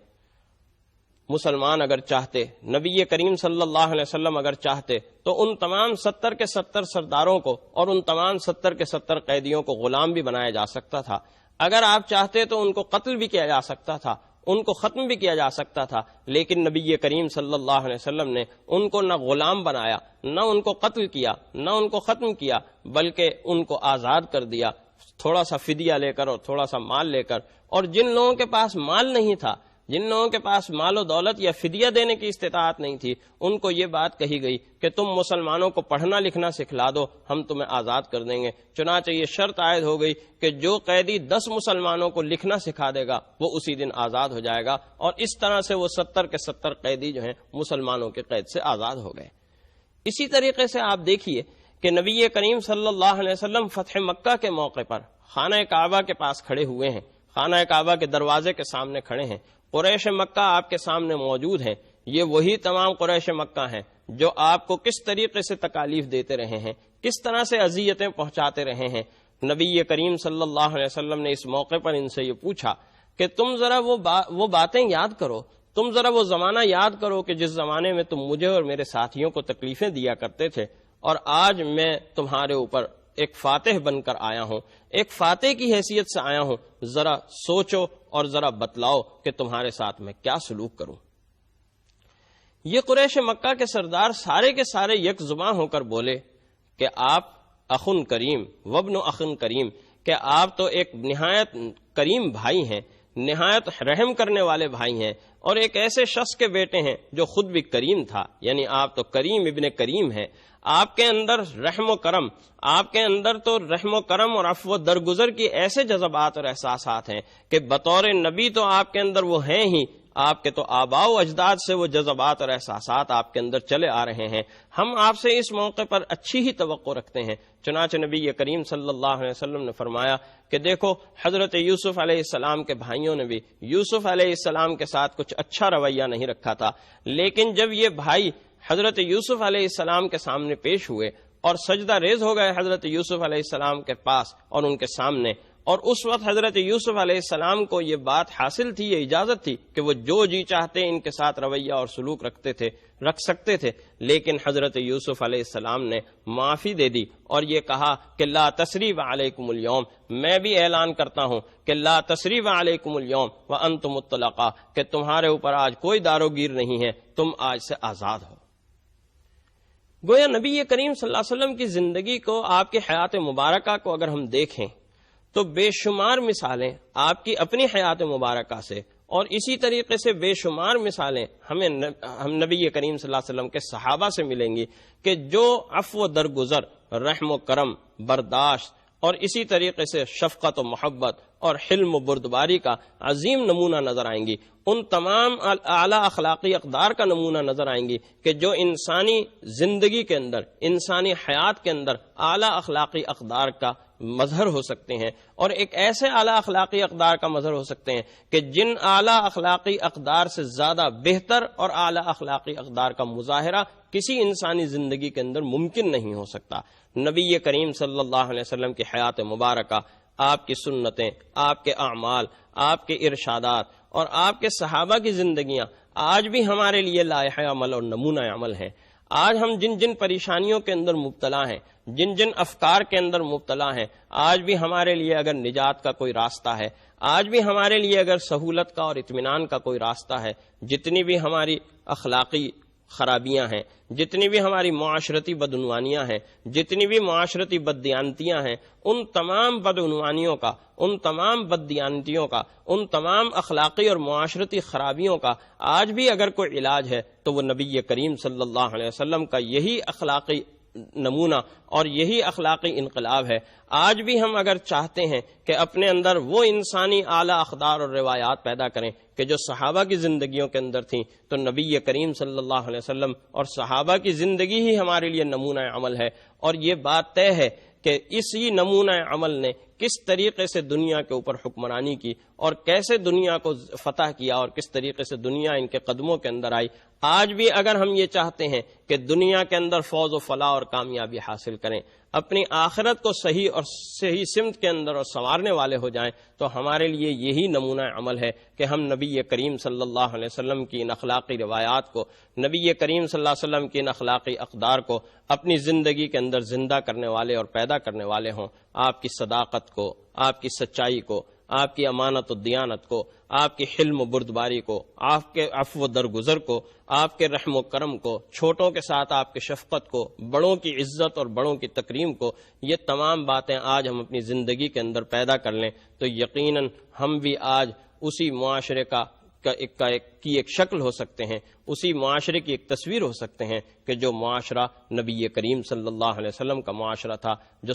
مسلمان اگر چاہتے، نبی کریم صلی اللہ علیہ وسلم اگر چاہتے تو ان تمام 70 کے 70 سرداروں کو اور ان تمام 70 کے 70 قیدیوں کو غلام بھی بنایا جا سکتا تھا۔ اگر آپ چاہتے تو ان کو قتل بھی کیا جا سکتا تھا، ان کو ختم بھی کیا جا سکتا تھا، لیکن نبی کریم صلی اللہ علیہ وسلم نے ان کو نہ غلام بنایا، نہ ان کو قتل کیا، نہ ان کو ختم کیا، بلکہ ان کو آزاد کر دیا، تھوڑا سا فدیہ لے کر اور تھوڑا سا مال لے کر۔ اور جن لوگوں کے پاس مال نہیں تھا، جن لوگوں کے پاس مال و دولت یا فدیہ دینے کی استطاعت نہیں تھی، ان کو یہ بات کہی گئی کہ تم مسلمانوں کو پڑھنا لکھنا سکھلا دو، ہم تمہیں آزاد کر دیں گے۔ چنانچہ یہ شرط عائد ہو گئی کہ جو قیدی 10 مسلمانوں کو لکھنا سکھا دے گا وہ اسی دن آزاد ہو جائے گا، اور اس طرح سے وہ 70 کے 70 قیدی جو ہیں مسلمانوں کے قید سے آزاد ہو گئے۔ اسی طریقے سے آپ دیکھیے کہ نبی کریم صلی اللہ علیہ وسلم فتح مکہ کے موقع پر خانہ کعبہ کے پاس کھڑے ہوئے ہیں، خانہ کعبہ کے دروازے کے سامنے کھڑے ہیں، قریش مکہ آپ کے سامنے موجود ہیں۔ یہ وہی تمام قریش مکہ ہیں جو آپ کو کس طریقے سے تکالیف دیتے رہے ہیں، کس طرح سے اذیتیں پہنچاتے رہے ہیں۔ نبی کریم صلی اللہ علیہ وسلم نے اس موقع پر ان سے یہ پوچھا کہ تم ذرا وہ باتیں یاد کرو، تم ذرا وہ زمانہ یاد کرو کہ جس زمانے میں تم مجھے اور میرے ساتھیوں کو تکلیفیں دیا کرتے تھے، اور آج میں تمہارے اوپر ایک فاتح بن کر آیا ہوں، ایک فاتح کی حیثیت سے آیا ہوں، ذرا سوچو اور ذرا بتلاؤ کہ تمہارے ساتھ میں کیا سلوک کروں۔ یہ قریش مکہ کے سردار سارے کے سارے یک زباں ہو کر بولے کہ آپ اخن کریم وابن اخن کریم، کہ آپ تو ایک نہایت کریم بھائی ہیں، نہایت رحم کرنے والے بھائی ہیں، اور ایک ایسے شخص کے بیٹے ہیں جو خود بھی کریم تھا، یعنی آپ تو کریم ابن کریم ہیں۔ آپ کے اندر رحم و کرم، آپ کے اندر تو رحم و کرم اور عفو و درگزر کی ایسے جذبات اور احساسات ہیں کہ بطور نبی تو آپ کے اندر وہ ہیں ہی، آپ کے تو آباء و اجداد سے وہ جذبات اور احساسات آپ کے اندر چلے آ رہے ہیں۔ ہم آپ سے اس موقع پر اچھی ہی توقع رکھتے ہیں۔ چنانچہ نبی کریم صلی اللہ علیہ وسلم نے فرمایا کہ دیکھو، حضرت یوسف علیہ السلام کے بھائیوں نے بھی یوسف علیہ السلام کے ساتھ کچھ اچھا رویہ نہیں رکھا تھا، لیکن جب یہ بھائی حضرت یوسف علیہ السلام کے سامنے پیش ہوئے اور سجدہ ریز ہو گئے حضرت یوسف علیہ السلام کے پاس اور ان کے سامنے، اور اس وقت حضرت یوسف علیہ السلام کو یہ بات حاصل تھی، یہ اجازت تھی کہ وہ جو جی چاہتے ان کے ساتھ رویہ اور سلوک رکھ سکتے تھے، لیکن حضرت یوسف علیہ السلام نے معافی دے دی اور یہ کہا کہ لا تثریب علیکم اليوم، میں بھی اعلان کرتا ہوں کہ لا تثریب علیکم اليوم وانتم الطلقاء، کہ تمہارے اوپر آج کوئی داروگیر نہیں ہے، تم آج سے آزاد ہو۔ گویا نبی کریم صلی اللہ علیہ وسلم کی زندگی کو، آپ کی حیات مبارکہ کو اگر ہم دیکھیں تو بے شمار مثالیں آپ کی اپنی حیات مبارکہ سے، اور اسی طریقے سے بے شمار مثالیں ہم نبی کریم صلی اللہ علیہ وسلم کے صحابہ سے ملیں گی کہ جو عفو و درگزر، رحم و کرم، برداشت اور اسی طریقے سے شفقت و محبت اور حلم و بردباری کا عظیم نمونہ نظر آئیں گی، ان تمام اعلیٰ اخلاقی اقدار کا نمونہ نظر آئیں گی کہ جو انسانی زندگی کے اندر، انسانی حیات کے اندر اعلیٰ اخلاقی اقدار کا مظہر ہو سکتے ہیں، اور ایک ایسے اعلیٰ اخلاقی اقدار کا مظہر ہو سکتے ہیں کہ جن اعلیٰ اخلاقی اقدار سے زیادہ بہتر اور اعلیٰ اخلاقی اقدار کا مظاہرہ کسی انسانی زندگی کے اندر ممکن نہیں ہو سکتا۔ نبی کریم صلی اللہ علیہ وسلم کی حیات مبارکہ، آپ کی سنتیں، آپ کے اعمال، آپ کے ارشادات اور آپ کے صحابہ کی زندگیاں آج بھی ہمارے لیے لائحہ عمل اور نمونہ عمل ہیں۔ آج ہم جن جن پریشانیوں کے اندر مبتلا ہیں، جن جن افکار کے اندر مبتلا ہیں، آج بھی ہمارے لیے اگر نجات کا کوئی راستہ ہے، آج بھی ہمارے لیے اگر سہولت کا اور اطمینان کا کوئی راستہ ہے، جتنی بھی ہماری اخلاقی خرابیاں ہیں، جتنی بھی ہماری معاشرتی بدعنوانیاں ہیں، جتنی بھی معاشرتی بددیانتیاں ہیں، ان تمام بدعنوانیوں کا، ان تمام بددیانتیوں کا، ان تمام اخلاقی اور معاشرتی خرابیوں کا آج بھی اگر کوئی علاج ہے تو وہ نبی کریم صلی اللہ علیہ وسلم کا یہی اخلاقی نمونہ اور یہی اخلاقی انقلاب ہے۔ آج بھی ہم اگر چاہتے ہیں کہ اپنے اندر وہ انسانی اعلیٰ اقدار اور روایات پیدا کریں کہ جو صحابہ کی زندگیوں کے اندر تھیں، تو نبی کریم صلی اللہ علیہ وسلم اور صحابہ کی زندگی ہی ہمارے لیے نمونہ عمل ہے، اور یہ بات طے ہے کہ اسی نمونہ عمل نے کس طریقے سے دنیا کے اوپر حکمرانی کی اور کیسے دنیا کو فتح کیا اور کس طریقے سے دنیا ان کے قدموں کے اندر آئی. آج بھی اگر ہم یہ چاہتے ہیں کہ دنیا کے اندر فوز و فلاح اور کامیابی حاصل کریں، اپنی آخرت کو صحیح اور صحیح سمت کے اندر اور سنوارنے والے ہو جائیں، تو ہمارے لیے یہی نمونہ عمل ہے کہ ہم نبی کریم صلی اللہ علیہ وسلم کی ان اخلاقی روایات کو، نبی کریم صلی اللہ علیہ وسلم کی ان اخلاقی اقدار کو اپنی زندگی کے اندر زندہ کرنے والے اور پیدا کرنے والے ہوں. آپ کی صداقت کو، آپ کی سچائی کو، آپ کی امانت و دیانت کو، آپ کی حلم و بردباری کو، آپ کے عفو و درگزر کو، آپ کے رحم و کرم کو، چھوٹوں کے ساتھ آپ کے شفقت کو، بڑوں کی عزت اور بڑوں کی تکریم کو، یہ تمام باتیں آج ہم اپنی زندگی کے اندر پیدا کر لیں تو یقیناً ہم بھی آج اسی معاشرے کی ایک شکل ہو سکتے ہیں، اسی معاشرے کی ایک تصویر ہو سکتے ہیں کہ جو معاشرہ نبی کریم صلی اللہ علیہ وسلم کا معاشرہ تھا، جو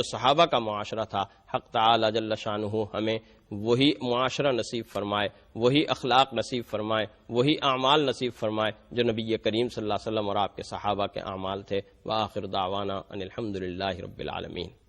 صحابہ کا معاشرہ تھا. حق تعالی جل شانہ ہمیں وہی معاشرہ نصیب فرمائے، وہی اخلاق نصیب فرمائے، وہی اعمال نصیب فرمائے جو نبی کریم صلی اللہ علیہ وسلم اور آپ کے صحابہ کے اعمال تھے. وآخر دعوانا ان الحمد للہ رب العالمین.